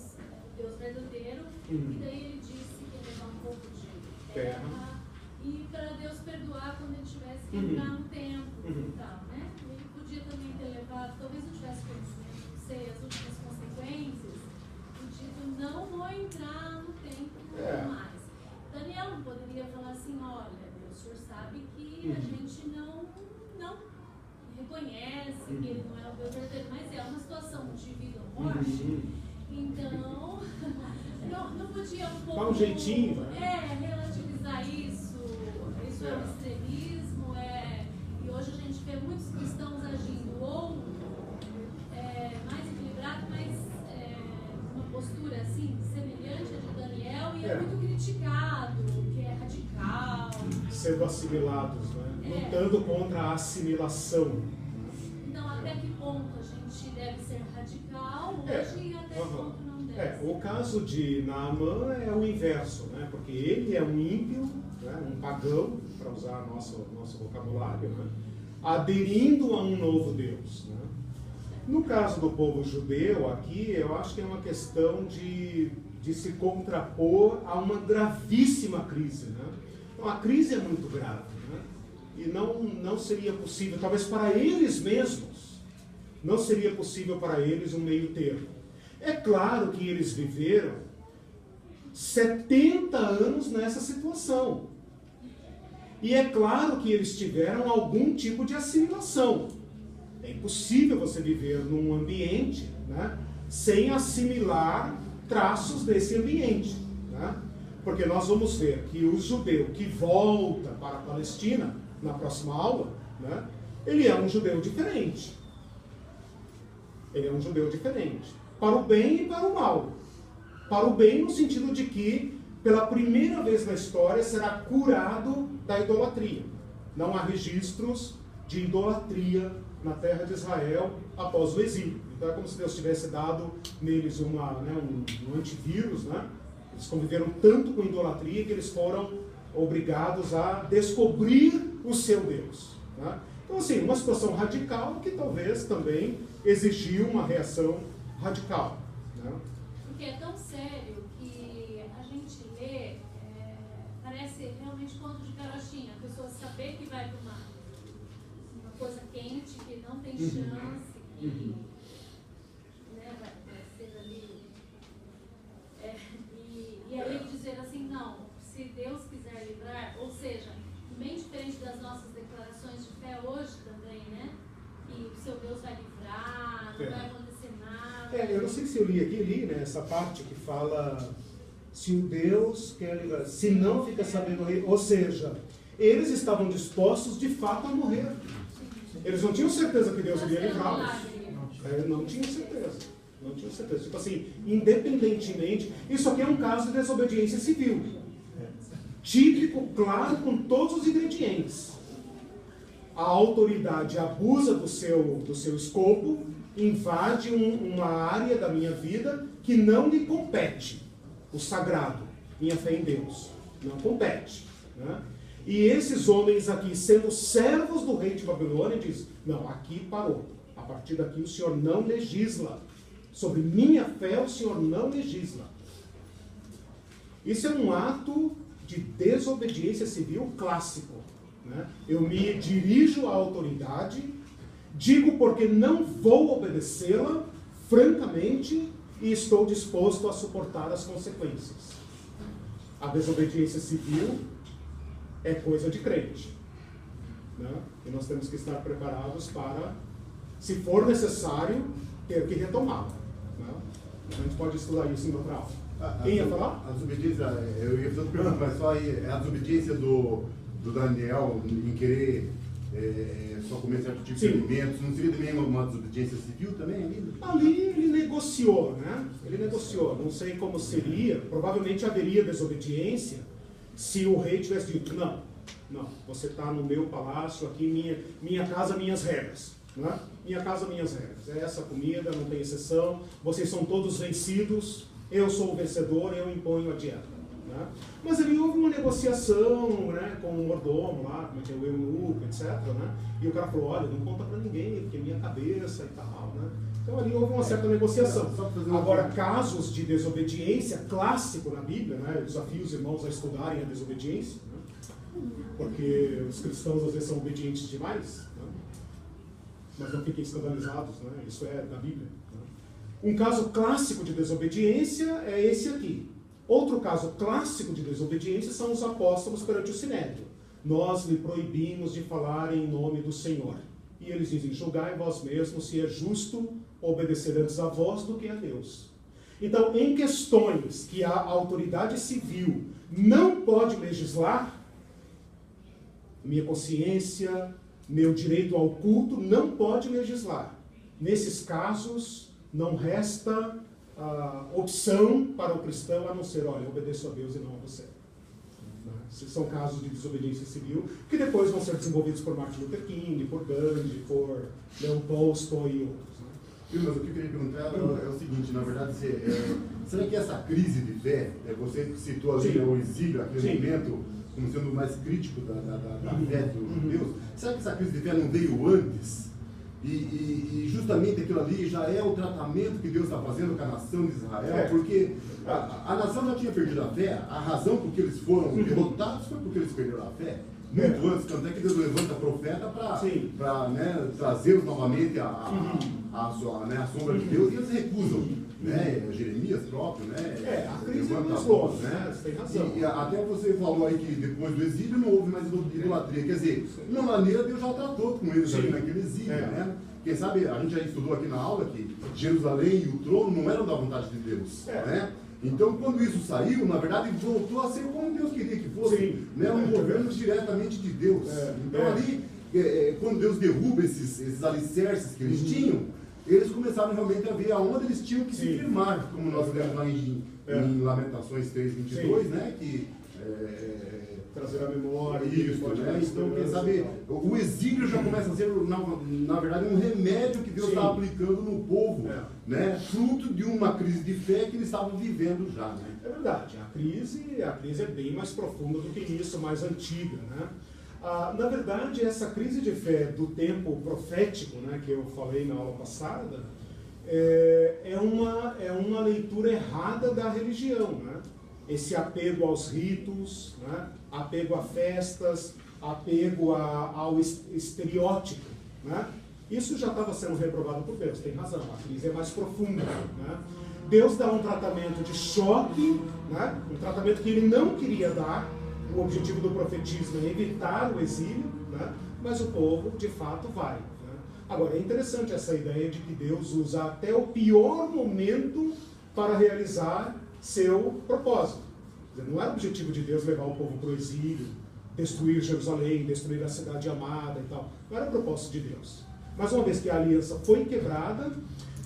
verdadeiro, e daí ele disse que ia levar um pouco de terra e para Deus perdoar quando ele tivesse que entrar no templo e tal, né? Ele podia também ter levado, talvez não tivesse conhecimento, não sei, as últimas consequências, do tipo, não vou entrar no templo mais. Daniel não poderia falar assim: olha, Deus, o senhor sabe que a gente não reconhece que ele não é o Deus verdadeiro, mas é uma situação de vida ou morte. Então, não podia um pouco... Dá um jeitinho, né? Relativizar isso. Isso é um extremismo. E hoje a gente vê muitos cristãos agindo ou mais equilibrado, mas uma postura assim, semelhante à de Daniel, e é muito criticado, que é radical. Sendo assimilados, né? Lutando contra a assimilação. Então, até que ponto a gente deve ser radical hoje e até que ponto não deve? O caso de Naamã é o inverso, né? Porque ele é um ímpio, né? Um pagão, para usar nosso vocabulário, né? Aderindo a um novo Deus, né? No caso do povo judeu aqui, eu acho que é uma questão de se contrapor a uma gravíssima crise, né? Então, a crise é muito grave, né? E não seria possível, talvez para eles mesmos, não seria possível para eles um meio termo. É claro que eles viveram 70 anos nessa situação. E é claro que eles tiveram algum tipo de assimilação. É impossível você viver num ambiente, né, sem assimilar traços desse ambiente, né? Porque nós vamos ver que o judeu que volta para a Palestina, na próxima aula, né, ele é um judeu diferente. Ele é um judeu diferente. Para o bem e para o mal. para o bem, no sentido de que, pela primeira vez na história, será curado da idolatria. Não há registros de idolatria na terra de Israel após o exílio. Então é como se Deus tivesse dado neles um antivírus, né? Eles conviveram tanto com idolatria que eles foram obrigados a descobrir o seu Deus, né? Então, assim, uma situação radical que talvez também exigiu uma reação radical, né? Porque é tão sério que a gente lê, parece realmente conto de carochinha, a pessoa saber que vai para uma coisa quente, que não tem chance, que vai ser ali. E aí dizer assim, não, se Deus quiser livrar, ou seja, bem diferente das nossas declarações de fé hoje também, né? Que o seu Deus vai livrar, não vai acontecer nada. Eu não sei se eu li, né, essa parte que fala se o Deus quer livrar, se não fica sabendo o rei, ou seja, eles estavam dispostos de fato a morrer. Eles não tinham certeza que Deus iria livrá-los. Não tinham certeza. Não tinham certeza. Tipo assim, independentemente, isso aqui é um caso de desobediência civil. Típico, claro, com todos os ingredientes. A autoridade abusa do seu escopo, invade uma área da minha vida que não lhe compete. O sagrado, minha fé em Deus, não compete, né? E esses homens aqui, sendo servos do rei de Babilônia, diz: não, aqui parou. A partir daqui o Senhor não legisla. Sobre minha fé o Senhor não legisla. Isso é um ato de desobediência civil clássico, né? Eu me dirijo à autoridade, digo porque não vou obedecê-la, francamente, e estou disposto a suportar as consequências. A desobediência civil é coisa de crente, né? E nós temos que estar preparados para, se for necessário, ter que retomá-la, né? A gente pode estudar isso em outra aula. Quem ia falar? A desobediência, eu ia fazer outra pergunta, mas só aí, a desobediência do Daniel em querer só comer certo tipo de alimentos, não seria também uma desobediência civil também? Ali ele negociou, né? Ele negociou, não sei como seria, provavelmente haveria desobediência se o rei tivesse dito: não, você está no meu palácio, aqui minha casa, minhas regras, né? Minha casa, minhas regras, é essa comida, não tem exceção, vocês são todos vencidos, eu sou o vencedor, eu imponho a dieta, né? Mas ali houve uma negociação, né, com o mordomo lá, como é que é, o eunuco, etc, né? E o cara falou: olha, não conta para ninguém, porque é minha cabeça e tal, né? Então ali houve uma certa negociação. Agora, casos de desobediência clássico na Bíblia, né? Eu desafio os irmãos a estudarem a desobediência, né? Porque os cristãos às vezes são obedientes demais, né? Mas não fiquem escandalizados, né? Isso é da Bíblia, né? Um caso clássico de desobediência é esse aqui. Outro caso clássico de desobediência são os apóstolos perante o Sinédrio. Nós lhe proibimos de falar em nome do Senhor. E eles dizem: julgai vós mesmos se é justo obedecer antes a vós do que a Deus. Então, em questões que a autoridade civil não pode legislar, minha consciência, meu direito ao culto não pode legislar. Nesses casos, não resta opção para o cristão a não ser: olha, eu obedeço a Deus e não a você. São casos de desobediência civil que depois vão ser desenvolvidos por Martin Luther King, por Gandhi, por Leon Tolstói e outros, né? Mas o que eu queria perguntar é o seguinte: na verdade, será que essa crise de fé, você citou ali o exílio, aquele momento, como sendo o mais crítico da fé do Deus, será que essa crise de fé não veio antes? E justamente aquilo ali já é o tratamento que Deus está fazendo com a nação de Israel, porque a nação já tinha perdido a fé, a razão por que eles foram derrotados foi porque eles perderam a fé. Muito antes, tanto é que Deus levanta profeta para trazê-los novamente a sombra de Deus, e eles recusam, né? Jeremias próprio, né? A crise levanta a voz, né? Você tem razão. E até você falou aí que depois do exílio não houve mais idolatria, quer dizer, de uma maneira Deus já tratou com eles ali naquele exílio, né? Quem sabe, a gente já estudou aqui na aula que Jerusalém e o trono não eram da vontade de Deus, né? Então, quando isso saiu, na verdade, voltou a ser como Deus queria que fosse, né? Um governo diretamente de Deus. Então, ali, quando Deus derruba esses alicerces que eles tinham, eles começaram realmente a ver aonde eles tinham que se firmar, como nós lemos lá em Lamentações 3:22, né? Que trazer a memória. Isso, né? Então, quem sabe, o exílio já começa a ser, na verdade, um remédio que Deus está aplicando no povo, né? Fruto de uma crise de fé que eles estavam vivendo já, né? É verdade, a crise é bem mais profunda do que isso, mais antiga, né? Na verdade, essa crise de fé do tempo profético, né, que eu falei na aula passada, é uma leitura errada da religião, né? Esse apego aos ritos, né? Apego a festas, apego ao estereótipo, né? Isso já estava sendo reprovado por Deus, tem razão, a crise é mais profunda, né? Deus dá um tratamento de choque, né? Um tratamento que ele não queria dar. O objetivo do profetismo é evitar o exílio, né? Mas o povo, de fato, vai. Né? Agora, é interessante essa ideia de que Deus usa até o pior momento para realizar seu propósito. Quer dizer, não era o objetivo de Deus levar o povo para o exílio, destruir Jerusalém, destruir a cidade amada e tal. Não era o propósito de Deus. Mas uma vez que a aliança foi quebrada,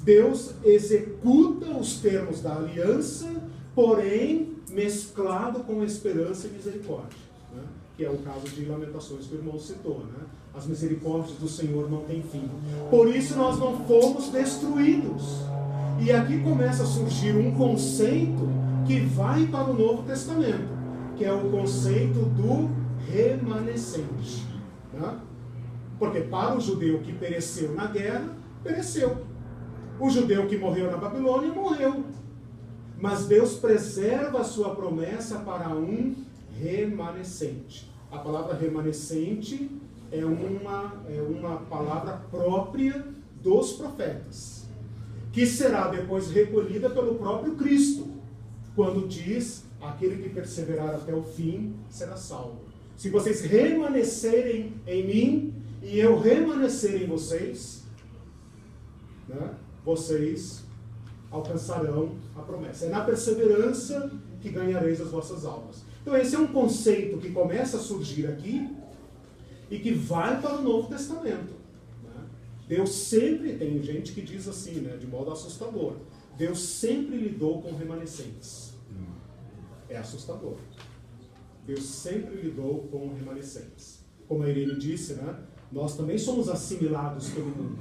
Deus executa os termos da aliança, porém mesclado com esperança e misericórdia, né? Que é o caso de Lamentações que o irmão citou, né? As misericórdias do Senhor não têm fim. Por isso nós não fomos destruídos. E aqui começa a surgir um conceito que vai para o Novo Testamento, que é o conceito do remanescente, né? Porque para o judeu que pereceu na guerra, pereceu. O judeu que morreu na Babilônia, morreu. Mas Deus preserva a sua promessa para um remanescente. A palavra remanescente é uma palavra própria dos profetas, que será depois recolhida pelo próprio Cristo, quando diz, aquele que perseverar até o fim será salvo. Se vocês remanescerem em mim, e eu remanescer em vocês, né, vocês alcançarão a promessa. É na perseverança que ganhareis as vossas almas. Então esse é um conceito que começa a surgir aqui e que vai para o Novo Testamento, né? Deus sempre, tem gente que diz assim, né, de modo assustador, Deus sempre lidou com remanescentes. É assustador. Deus sempre lidou com remanescentes. Como a Irene disse, né, nós também somos assimilados pelo mundo.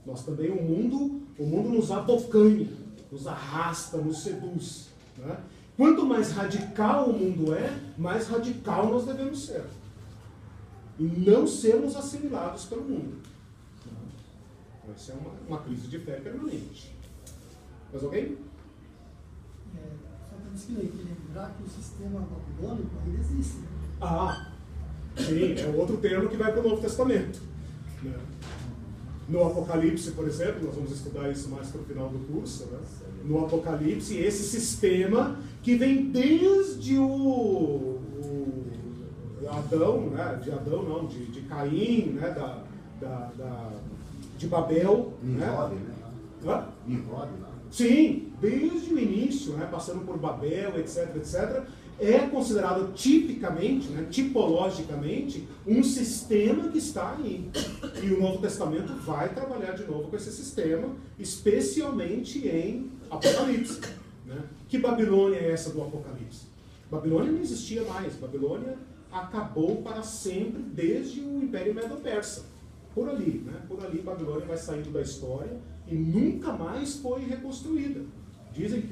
Nós também, o mundo nos abocanha, nos arrasta, nos seduz, né? Quanto mais radical o mundo é, mais radical nós devemos ser. E não sermos assimilados pelo mundo. Essa é uma crise de fé permanente. Mas alguém? Só para lembrar que o sistema babilônico ainda existe. Sim, é outro termo que vai para o Novo Testamento, né? No Apocalipse, por exemplo, nós vamos estudar isso mais para o final do curso, né? No Apocalipse, esse sistema que vem desde o Adão, né? De Caim, né? De Babel, Nimrod, né? Nimrod, né? Sim, desde o início, né? Passando por Babel, etc, etc. É considerado tipicamente, né, tipologicamente, um sistema que está aí. E o Novo Testamento vai trabalhar de novo com esse sistema, especialmente em Apocalipse, né? Que Babilônia é essa do Apocalipse? Babilônia não existia mais. Babilônia acabou para sempre desde o Império Medo-Persa. Por ali, né? Por ali Babilônia vai saindo da história e nunca mais foi reconstruída. Dizem que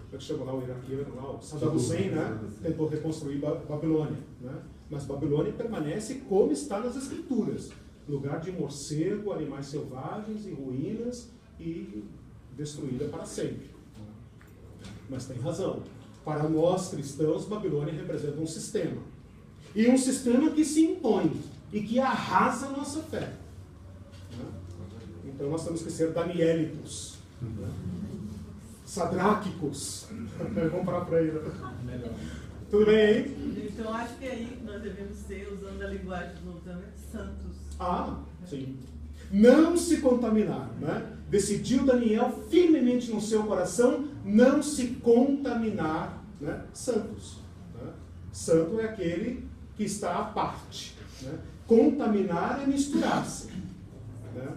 como é que chama lá o iraquiano, lá, o Saddam Hussein, né, tentou reconstruir Babilônia, né? Mas Babilônia permanece como está nas Escrituras, lugar de morcego, animais selvagens e ruínas, e destruída para sempre. Mas tem razão. Para nós cristãos, Babilônia representa um sistema. E um sistema que se impõe e que arrasa a nossa fé. Então nós temos que ser daniélicos, sadráquicos. Vamos parar por aí, né? Tudo bem aí? Então acho que aí nós devemos ser, usando a linguagem do Novo Testamento, santos. Sim. Não se contaminar, né? Decidiu Daniel firmemente no seu coração não se contaminar, né? Santos, né? Santo é aquele que está à parte, né? Contaminar é misturar-se, né?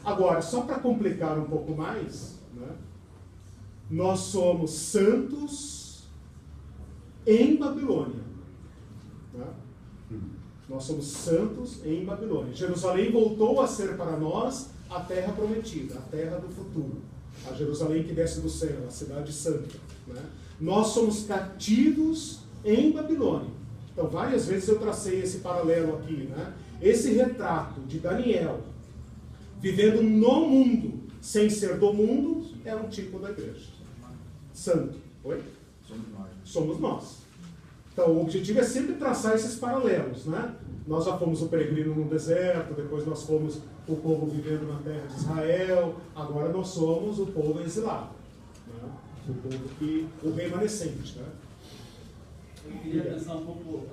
Agora, só para complicar um pouco mais, né, nós somos santos em Babilônia. Né? Nós somos santos em Babilônia. Jerusalém voltou a ser para nós a terra prometida, a terra do futuro. A Jerusalém que desce do céu, a cidade santa. Né? Nós somos cativos em Babilônia. Então, várias vezes eu tracei esse paralelo aqui. Né? Esse retrato de Daniel vivendo no mundo, sem ser do mundo, é um tipo da igreja. Santo. Oi? Somos nós. Somos nós. Então, o objetivo é sempre traçar esses paralelos, né? Nós já fomos o peregrino no deserto, depois nós fomos o povo vivendo na terra de Israel, agora nós somos o povo exilado, né? O povo o remanescente, né? Eu queria pensar um pouco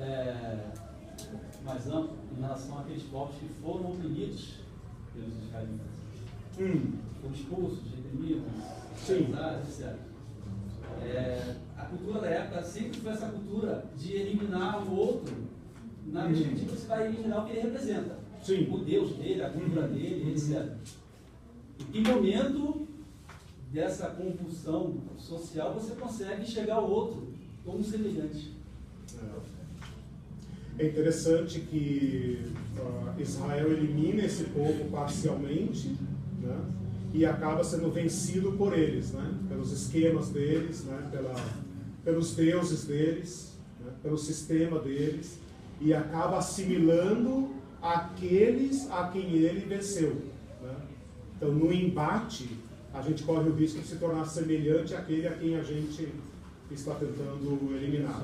mais amplo em relação àqueles povos que foram oprimidos pelos israelitas. Foram expulsos, reprimidos, escravizados, etc. A cultura da época sempre foi essa cultura de eliminar o outro, na perspectiva que você vai eliminar o que ele representa. Sim. O Deus dele, a cultura dele, etc. Em que momento dessa convulsão social você consegue chegar ao outro como semelhante? É interessante que Israel elimina esse povo parcialmente, né? E acaba sendo vencido por eles, né? Pelos esquemas deles, né? Pelos deuses deles, né? Pelo sistema deles, e acaba assimilando aqueles a quem ele venceu, né? Então, no embate, a gente corre o risco de se tornar semelhante àquele a quem a gente está tentando eliminar.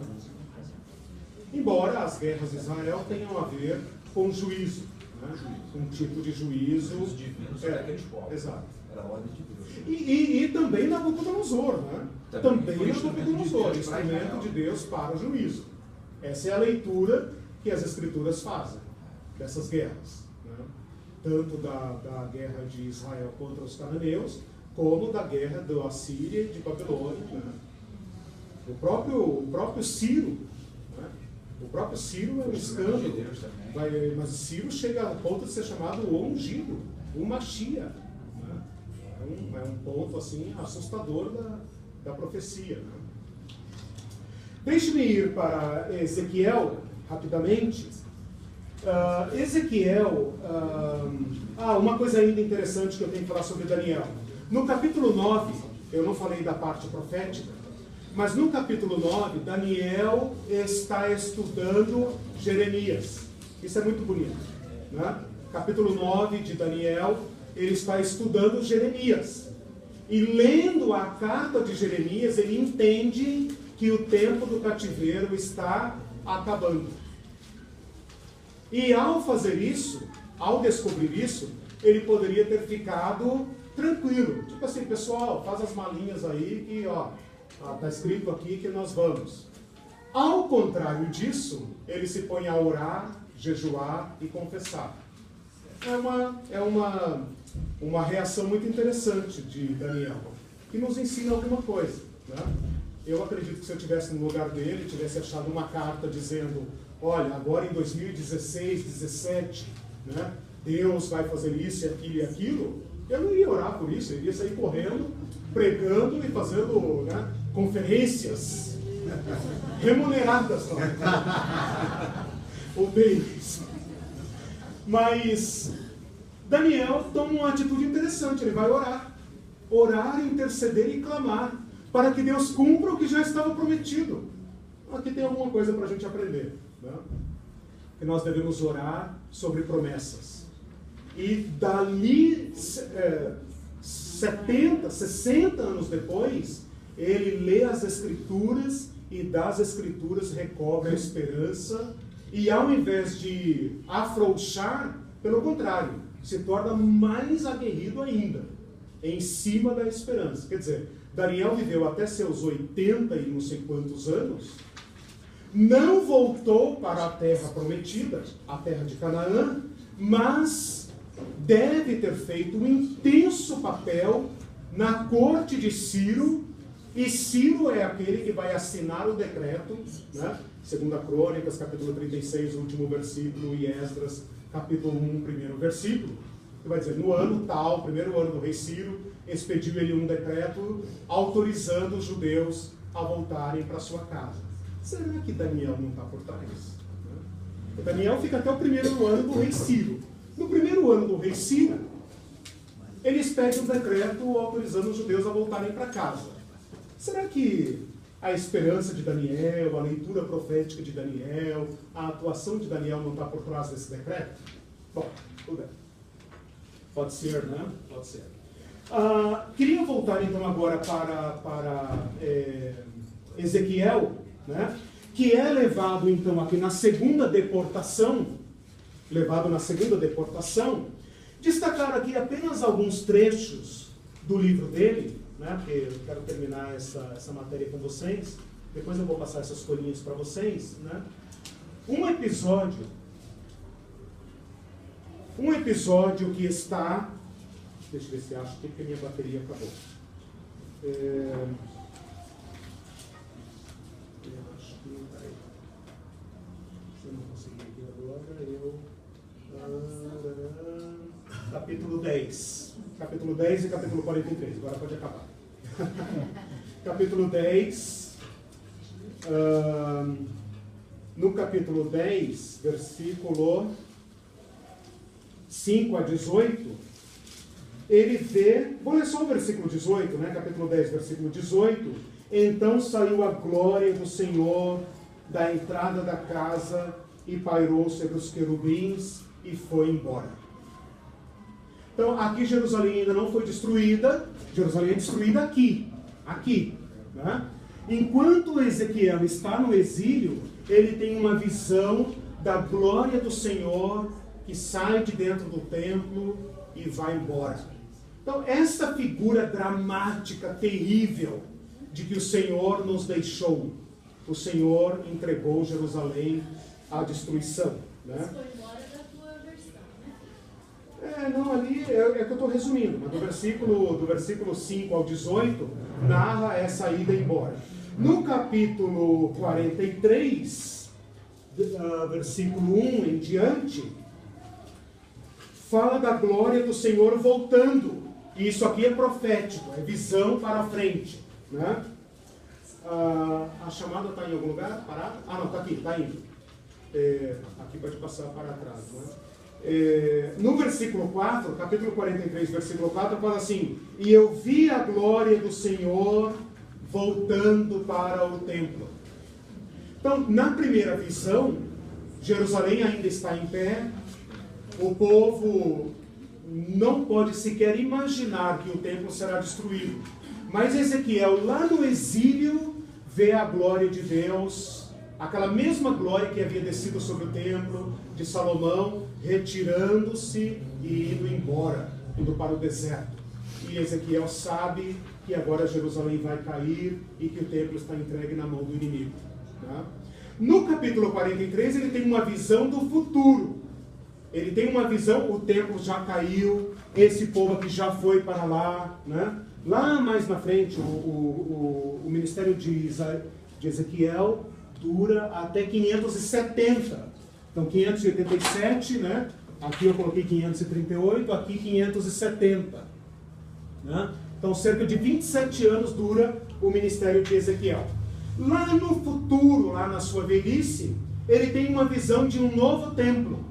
Embora as guerras de Israel tenham a ver com juízo, né? Um tipo de juízo divino sobre aqueles povos. Exato. Era a ordem de Deus. E também Nabucodonosor, né? Também Nabucodonosor, de instrumento de Deus para o juízo. Essa é a leitura que as Escrituras fazem dessas guerras, né? Tanto da guerra de Israel contra os cananeus, como da guerra da Assíria e de Babilônia, né? O próprio Ciro, né? O próprio Ciro é um escândalo, mas Ciro chega ao ponto de ser chamado o ungido, o Machia, né? É um ponto assim assustador da profecia, né? Deixe-me ir para Ezequiel rapidamente. Ezequiel, uma coisa ainda interessante que eu tenho que falar sobre Daniel. No capítulo 9, eu não falei da parte profética, mas no capítulo 9, Daniel está estudando Jeremias. Isso é muito bonito, né? Capítulo 9 de Daniel, ele está estudando Jeremias. E lendo a carta de Jeremias, ele entende que o tempo do cativeiro está acabando. E ao fazer isso, ao descobrir isso, ele poderia ter ficado tranquilo. Tipo assim, pessoal, faz as malinhas aí que, está escrito aqui que nós vamos. Ao contrário disso, ele se põe a orar, jejuar e confessar. É uma reação muito interessante de Daniel, que nos ensina alguma coisa, né? Eu acredito que se eu estivesse no lugar dele, tivesse achado uma carta dizendo, olha, agora em 2016, 17, né, Deus vai fazer isso, aquilo e aquilo, eu não ia orar por isso, eu iria sair correndo, pregando e fazendo, né, conferências remuneradas. Odeio isso. Mas Daniel toma uma atitude interessante, ele vai orar, interceder e clamar, para que Deus cumpra o que já estava prometido. Aqui tem alguma coisa para a gente aprender, né? Que nós devemos orar sobre promessas. E dali 70, 60 anos depois, ele lê as Escrituras e das Escrituras recobre a esperança e ao invés de afrouxar, pelo contrário, se torna mais aguerrido ainda, em cima da esperança. Quer dizer, Daniel viveu até seus 80 e não sei quantos anos, não voltou para a terra prometida, a terra de Canaã, mas deve ter feito um intenso papel na corte de Ciro, e Ciro é aquele que vai assinar o decreto, né? 2 Crônicas, capítulo 36, último versículo, e Esdras, capítulo 1, primeiro versículo, que vai dizer, no ano tal, primeiro ano do rei Ciro, expediu ele um decreto autorizando os judeus a voltarem para sua casa. Será que Daniel não está por trás? O Daniel fica até o primeiro ano do rei Ciro. No primeiro ano do rei Ciro, ele expede um decreto autorizando os judeus a voltarem para casa. Será que a esperança de Daniel, a leitura profética de Daniel, a atuação de Daniel não está por trás desse decreto? Bom, tudo bem. Pode ser, né? Pode ser. Queria voltar então agora para Ezequiel, né? Que é levado então aqui na segunda deportação, destacar aqui apenas alguns trechos do livro dele, né? Porque eu quero terminar essa matéria com vocês, depois eu vou passar essas folhinhas para vocês, né? Um episódio que está... Deixa eu ver se acho que a minha bateria acabou. Eu acho que... Peraí. Se eu não conseguir aqui agora, capítulo 10. Capítulo 10 e capítulo 43. Agora pode acabar. Capítulo 10. No capítulo 10, versículo 5 a 18... ele vê, vou ler só o versículo 18, né? Capítulo 10, versículo 18. Então saiu a glória do Senhor da entrada da casa e pairou sobre os querubins e foi embora. Então aqui Jerusalém ainda não foi destruída, Jerusalém é destruída aqui, né? Enquanto Ezequiel está no exílio, ele tem uma visão da glória do Senhor que sai de dentro do templo e vai embora. Então, essa figura dramática, terrível, de que o Senhor nos deixou, o Senhor entregou Jerusalém à destruição. Né? Isso foi embora da tua versão, né? Não, ali é que eu estou resumindo, mas do versículo 5 ao 18, narra essa ida embora. No capítulo 43, versículo 1 em diante, fala da glória do Senhor voltando. E isso aqui é profético, é visão para frente. Né? A chamada está em algum lugar? Parada? Não, está aqui, está indo. Aqui pode passar para trás. Né? No versículo 4, capítulo 43, versículo 4, fala assim: e eu vi a glória do Senhor voltando para o templo. Então, na primeira visão, Jerusalém ainda está em pé. O povo não pode sequer imaginar que o templo será destruído. Mas Ezequiel, lá no exílio, vê a glória de Deus, aquela mesma glória que havia descido sobre o templo de Salomão, retirando-se e indo embora, indo para o deserto. E Ezequiel sabe que agora Jerusalém vai cair e que o templo está entregue na mão do inimigo. Tá? No capítulo 43, ele tem uma visão do futuro. Ele tem uma visão, o templo já caiu, esse povo aqui já foi para lá, né? Lá mais na frente, o ministério de Ezequiel dura até 570. Então 587, né? Aqui eu coloquei 538, aqui 570. Né? Então cerca de 27 anos dura o ministério de Ezequiel. Lá no futuro, lá na sua velhice, ele tem uma visão de um novo templo.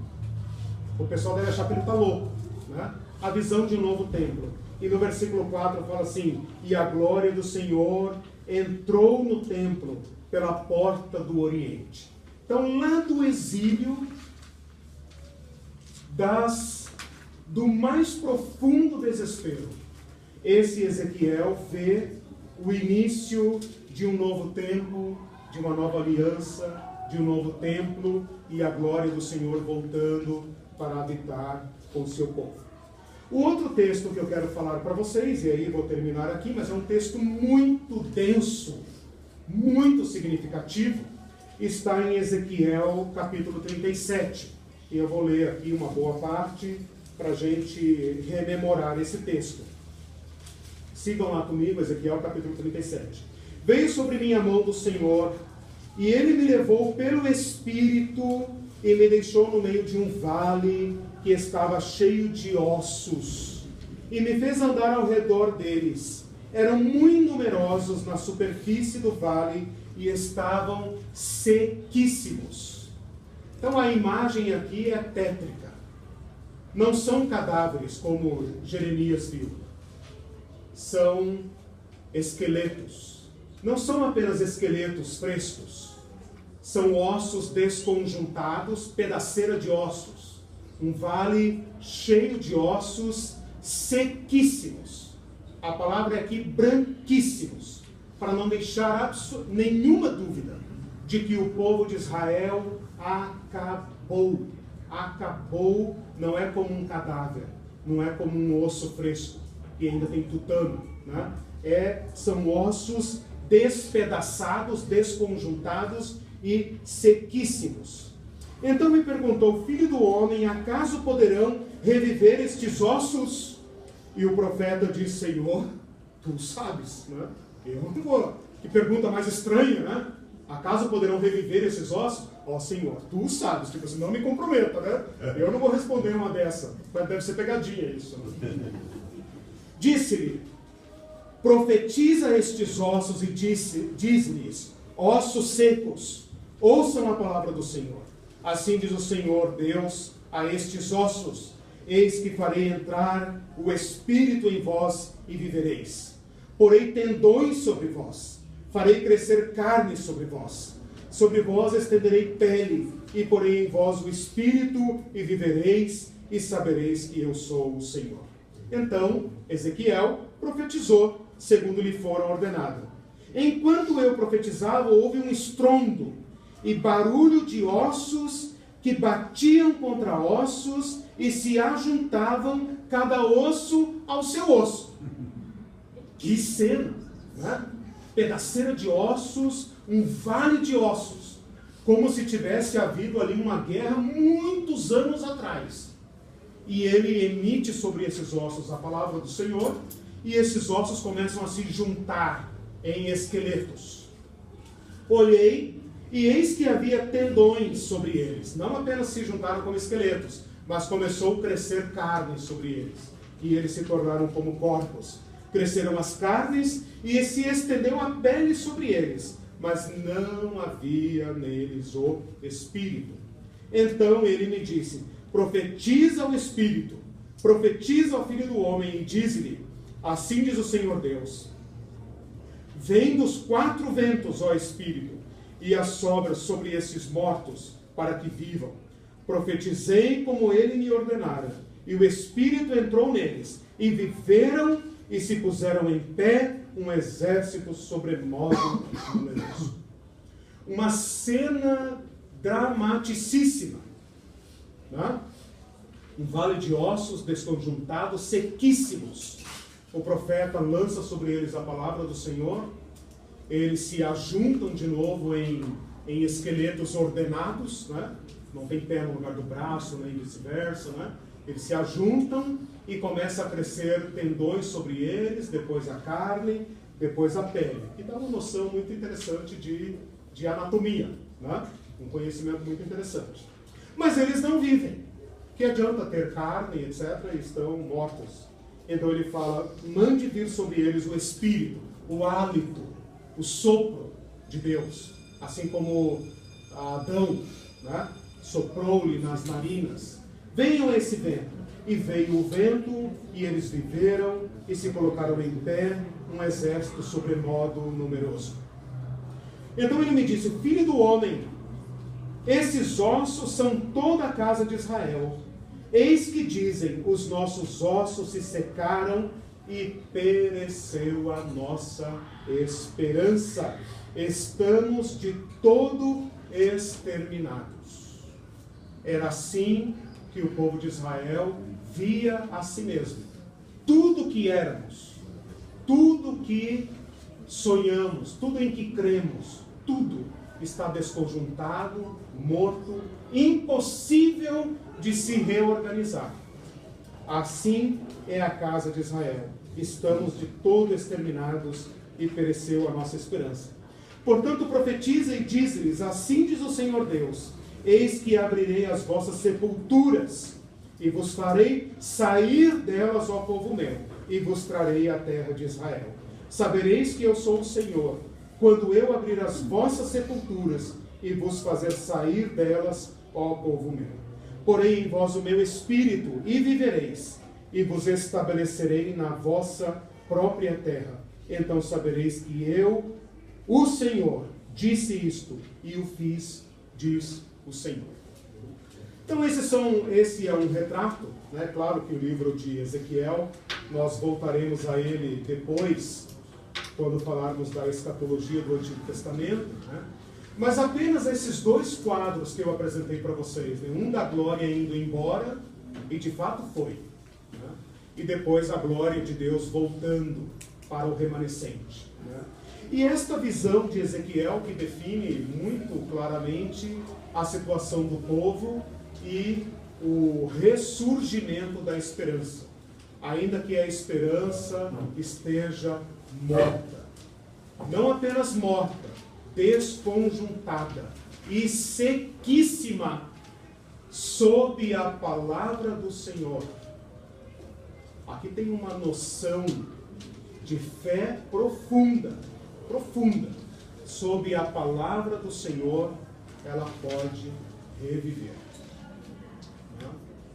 O pessoal deve achar que ele está louco. Né? A visão de um novo templo. E no versículo 4 fala assim: e a glória do Senhor entrou no templo pela porta do Oriente. Então, lá do exílio, do mais profundo desespero, esse Ezequiel vê o início de um novo tempo, de uma nova aliança, de um novo templo e a glória do Senhor voltando para habitar com o seu povo. O outro texto que eu quero falar para vocês, e aí vou terminar aqui, mas é um texto muito denso, muito significativo, está em Ezequiel capítulo 37. E eu vou ler aqui uma boa parte para a gente rememorar esse texto. Sigam lá comigo, Ezequiel capítulo 37. Veio sobre mim a mão do Senhor, e ele me levou pelo Espírito e me deixou no meio de um vale que estava cheio de ossos, e me fez andar ao redor deles. Eram muito numerosos na superfície do vale e estavam sequíssimos. Então a imagem aqui é tétrica. Não são cadáveres como Jeremias viu. São esqueletos. Não são apenas esqueletos frescos. São ossos desconjuntados, pedaceira de ossos. Um vale cheio de ossos sequíssimos. A palavra é aqui branquíssimos, para não deixar nenhuma dúvida de que o povo de Israel acabou. Acabou não é como um cadáver, não é como um osso fresco, que ainda tem tutano, né? São ossos despedaçados, desconjuntados e sequíssimos. Então me perguntou: filho do homem, acaso poderão reviver estes ossos? E o profeta disse: Senhor, tu sabes, né? Eu não vou. Que pergunta mais estranha, né? Acaso poderão reviver esses ossos? Ó Senhor, tu sabes, tipo assim, não me comprometa, né? Eu não vou responder uma dessa. Deve ser pegadinha isso. Né? Disse-lhe: profetiza estes ossos e diz-lhes: ossos secos, ouçam a palavra do Senhor. Assim diz o Senhor Deus a estes ossos: eis que farei entrar o Espírito em vós e vivereis. Porei tendões sobre vós, farei crescer carne sobre vós. Sobre vós estenderei pele, e porei em vós o Espírito, e vivereis, e sabereis que eu sou o Senhor. Então Ezequiel profetizou, segundo lhe fora ordenado. Enquanto eu profetizava, houve um estrondo, e barulho de ossos que batiam contra ossos, e se ajuntavam cada osso ao seu osso. Que cena, né? Pedaceira de ossos, um vale de ossos, como se tivesse havido ali uma guerra muitos anos atrás. E ele emite sobre esses ossos a palavra do Senhor, e esses ossos começam a se juntar em esqueletos. Olhei, e eis que havia tendões sobre eles. Não apenas se juntaram como esqueletos, mas começou a crescer carne sobre eles. E eles se tornaram como corpos. Cresceram as carnes e se estendeu a pele sobre eles, mas não havia neles o Espírito. Então ele me disse: profetiza ao Espírito, profetiza ao Filho do Homem e diz-lhe: assim diz o Senhor Deus, vem dos 4 ventos, ó Espírito, e assopra sobre esses mortos, para que vivam. Profetizei como ele me ordenara, e o Espírito entrou neles, e viveram, e se puseram em pé um exército sobremodo numeroso. Uma cena dramaticíssima, né? Um vale de ossos desconjuntados, sequíssimos. O profeta lança sobre eles a palavra do Senhor. Eles se ajuntam de novo em esqueletos ordenados, né? Não tem pé no lugar do braço, nem vice-versa, né? Eles se ajuntam e começa a crescer tendões sobre eles, depois a carne, depois a pele. Que dá uma noção muito interessante de anatomia, né? Um conhecimento muito interessante. Mas eles não vivem. Que adianta ter carne, etc., e estão mortos. Então ele fala: mande vir sobre eles o Espírito, o hálito, o sopro de Deus. Assim como Adão, né, soprou-lhe nas narinas. Venham a esse vento. E veio o vento, e eles viveram, e se colocaram em pé, um exército sobremodo numeroso. Então ele me disse: filho do homem, esses ossos são toda a casa de Israel. Eis que dizem: os nossos ossos se secaram, e pereceu a nossa esperança. Estamos de todo exterminados. Era assim que o povo de Israel via a si mesmo. Tudo que éramos, tudo que sonhamos, tudo em que cremos, tudo está desconjuntado, morto, impossível de se reorganizar. Assim é a casa de Israel. Estamos de todo exterminados e pereceu a nossa esperança. Portanto, profetiza e diz-lhes: assim diz o Senhor Deus: eis que abrirei as vossas sepulturas, e vos farei sair delas, ó povo meu, e vos trarei a terra de Israel. Sabereis que eu sou o Senhor, quando eu abrir as vossas sepulturas, e vos fazer sair delas, ó povo meu. Porém em vós o meu espírito, e vivereis, e vos estabelecerei na vossa própria terra. Então sabereis que eu, o Senhor, disse isto, e o fiz, diz o Senhor. Então esse é um retrato, né? Claro que o livro de Ezequiel, nós voltaremos a ele depois, quando falarmos da escatologia do Antigo Testamento, né? Mas apenas esses dois quadros que eu apresentei para vocês, né? Um da glória indo embora, e de fato foi, né? E depois a glória de Deus voltando para o remanescente, né? E esta visão de Ezequiel que define muito claramente a situação do povo e o ressurgimento da esperança, ainda que a esperança esteja morta. Não apenas morta, desconjuntada e sequíssima sob a palavra do Senhor. Aqui tem uma noção de fé profunda, sob a palavra do Senhor, ela pode reviver.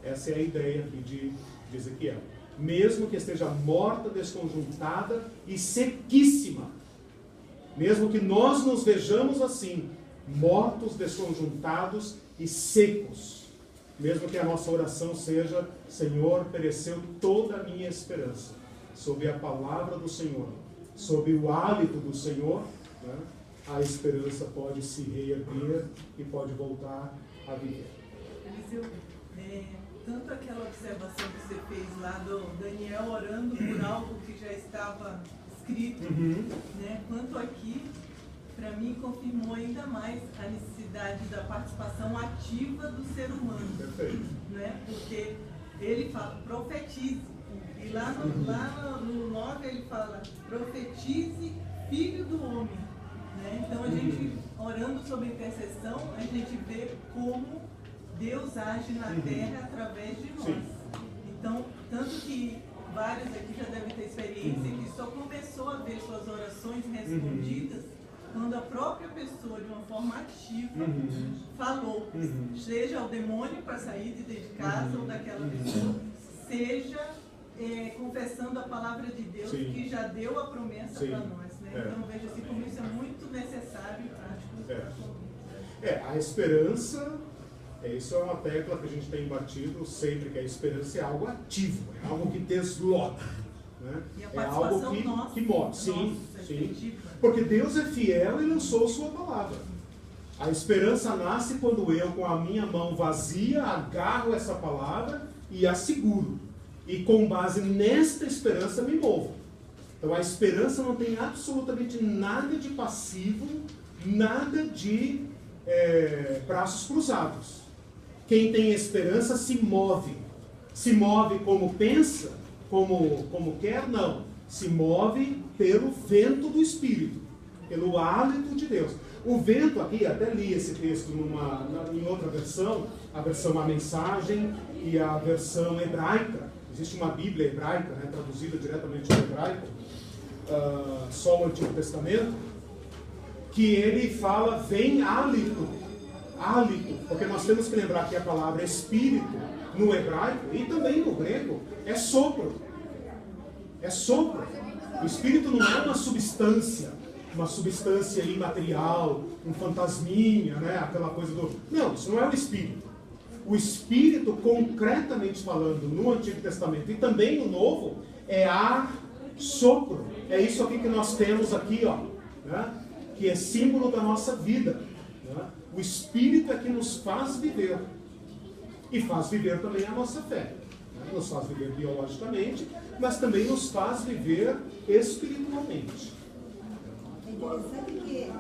Essa é a ideia aqui de Ezequiel. Mesmo que esteja morta, desconjuntada e sequíssima, mesmo que nós nos vejamos assim, mortos, desconjuntados e secos, mesmo que a nossa oração seja: Senhor, pereceu toda a minha esperança, sob a palavra do Senhor, sob o hálito do Senhor, né, a esperança pode se reerguer e pode voltar a viver. Eliseu, tanto aquela observação que você fez lá do Daniel orando por algo que já estava escrito, né, quanto aqui, para mim, confirmou ainda mais a necessidade da participação ativa do ser humano. Perfeito. Né? Porque ele fala, profetize. E lá no 9 ele fala, profetize, filho do homem. Né? Então a gente, orando sobre intercessão, a gente vê como Deus age na terra através de nós. Sim. Então, tanto que vários aqui já devem ter experiência que só começou a ver suas orações respondidas quando a própria pessoa, de uma forma ativa, falou, seja ao demônio para sair de dentro de casa ou daquela pessoa, seja confessando a palavra de Deus, que já deu a promessa para nós. Né? Então veja assim como isso é muito necessário e prático. A esperança, isso é uma tecla que a gente tem batido sempre, que a esperança é algo ativo, é algo que desloca. Né? É algo que move. Sim. Porque Deus é fiel e lançou sua palavra. A esperança nasce quando eu, com a minha mão vazia, agarro essa palavra e a seguro. E com base nesta esperança me movo. Então a esperança não tem absolutamente nada de passivo, nada de braços cruzados. Quem tem esperança se move. Se move como pensa, como quer, não. Se move pelo vento do Espírito, pelo hálito de Deus. O vento aqui, até li esse texto em outra versão, a versão A Mensagem e a versão hebraica. Existe uma Bíblia hebraica, né, traduzida diretamente do hebraico, só o Antigo Testamento, que ele fala, vem hálito, porque nós temos que lembrar que a palavra espírito no hebraico e também no grego é sopro. É sopro. O espírito não é uma substância imaterial, um fantasminha, né? Aquela coisa do... Não, isso não é o espírito. O espírito, concretamente falando, no Antigo Testamento e também no Novo, é ar, sopro. É isso aqui que nós temos aqui, ó, né? Que é símbolo da nossa vida. Né? O espírito é que nos faz viver. E faz viver também a nossa fé. Nos faz viver biologicamente, mas também nos faz viver espiritualmente. É interessante que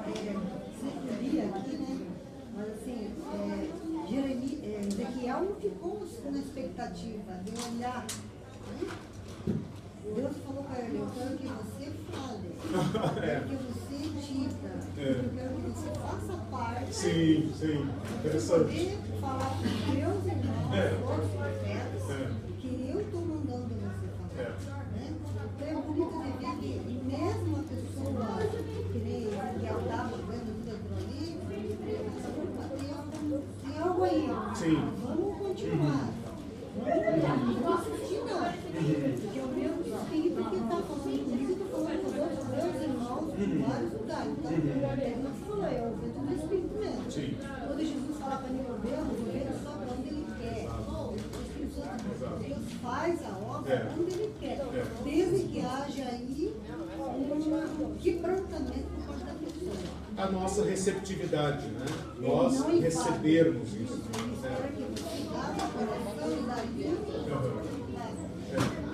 você lia aqui, né? Mas assim, Ezequiel não ficou na expectativa de olhar. Deus falou para ele, eu quero que você fale, eu quero que você diga, eu quero que você faça parte Sim, sim. Interessante. Poder falar com Deus, irmãos, outros profetas, que eu estou mandando você falar. Né? Então é bonito de ver que mesmo a pessoa que nem que ela estava vendo tudo ali, tem algo aí. Sim. Vamos continuar. Não vou assistir não. Porque é o meu espírito que está falando comigo, estou falando com os meus irmãos em vários lugares. Então, é como você falou, é o vento do espírito mesmo. Sim. Quando Jesus fala para Nicodemos, o vento sopra onde ele quer. O Espírito Santo, Deus faz a obra onde ele quer. Desde que haja aí um quebrantamento por parte da pessoa. A nossa receptividade, né? Nós recebermos isso.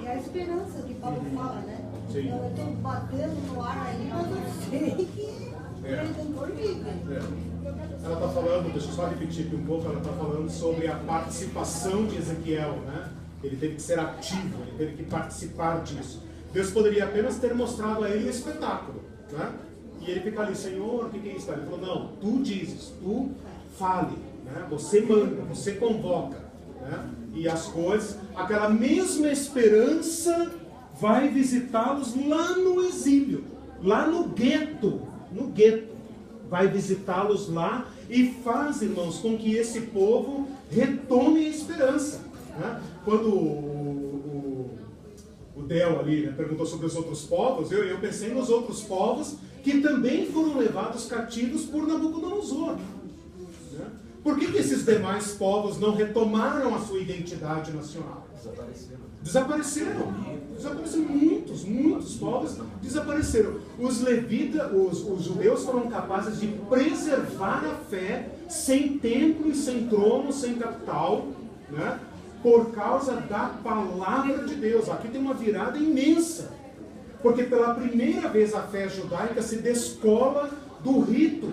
E a esperança que Paulo fala, né? Sim. Eu estou batendo no ar aí, mas eu sei que o Redentor vive. Ela está falando, deixa eu só repetir aqui um pouco, ela está falando sobre a participação de Ezequiel, né? Ele teve que ser ativo, ele teve que participar disso. Deus poderia apenas ter mostrado a ele o espetáculo, né? E ele fica ali, Senhor, o que é isso? Ele falou, não, tu dizes, tu fale, né? Você manda, você convoca, né? E as coisas, aquela mesma esperança vai visitá-los lá no exílio, lá no gueto, vai visitá-los lá e faz, irmãos, com que esse povo retome a esperança, né? Quando o Del ali, né, perguntou sobre os outros povos, eu pensei nos outros povos que também foram levados cativos por Nabucodonosor. Né? Por que esses demais povos não retomaram a sua identidade nacional? Desapareceram. Muitos povos desapareceram. Os levitas, os judeus foram capazes de preservar a fé sem templo e sem trono, sem capital, né? Por causa da palavra de Deus. Aqui tem uma virada imensa. Porque pela primeira vez a fé judaica se descola do rito,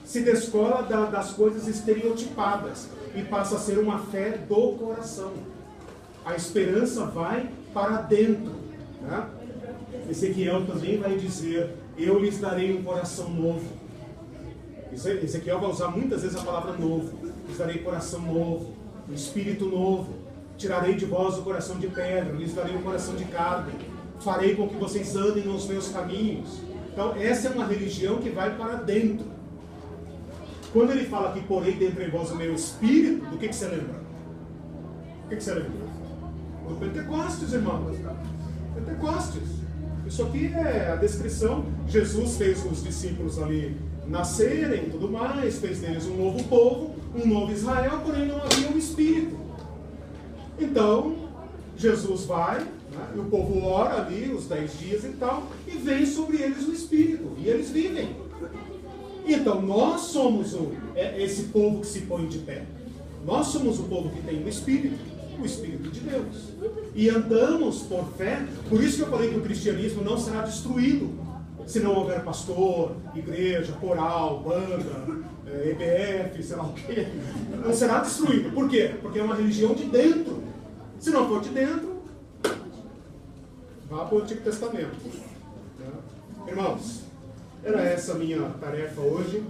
se descola das coisas estereotipadas e passa a ser uma fé do coração. A esperança vai para dentro, né? Ezequiel também vai dizer, eu lhes darei um coração novo. Ezequiel vai usar muitas vezes a palavra novo. Lhes darei coração novo, um espírito novo. Tirarei de vós o coração de pedra, lhes darei um coração de carne. Farei com que vocês andem nos meus caminhos. Então essa é uma religião que vai para dentro. Quando ele fala que porei dentro de vós o meu espírito, do que você lembra? O que você lembra? Do Pentecostes, irmãos. Pentecostes. Isso aqui é a descrição. Jesus fez os discípulos ali nascerem e tudo mais, fez deles um novo povo, um novo Israel, porém não havia um espírito. Então, Jesus vai, né, e o povo ora ali os 10 dias e tal, e vem sobre eles o espírito, e eles vivem. Então, nós somos esse povo que se põe de pé. Nós somos o povo que tem o Espírito de Deus. E andamos por fé. Por isso que eu falei que o cristianismo não será destruído se não houver pastor, igreja, coral, banda, EBF, sei lá o quê. Não será destruído. Por quê? Porque é uma religião de dentro. Se não for de dentro, vá para o Antigo Testamento. Irmãos, era essa a minha tarefa hoje.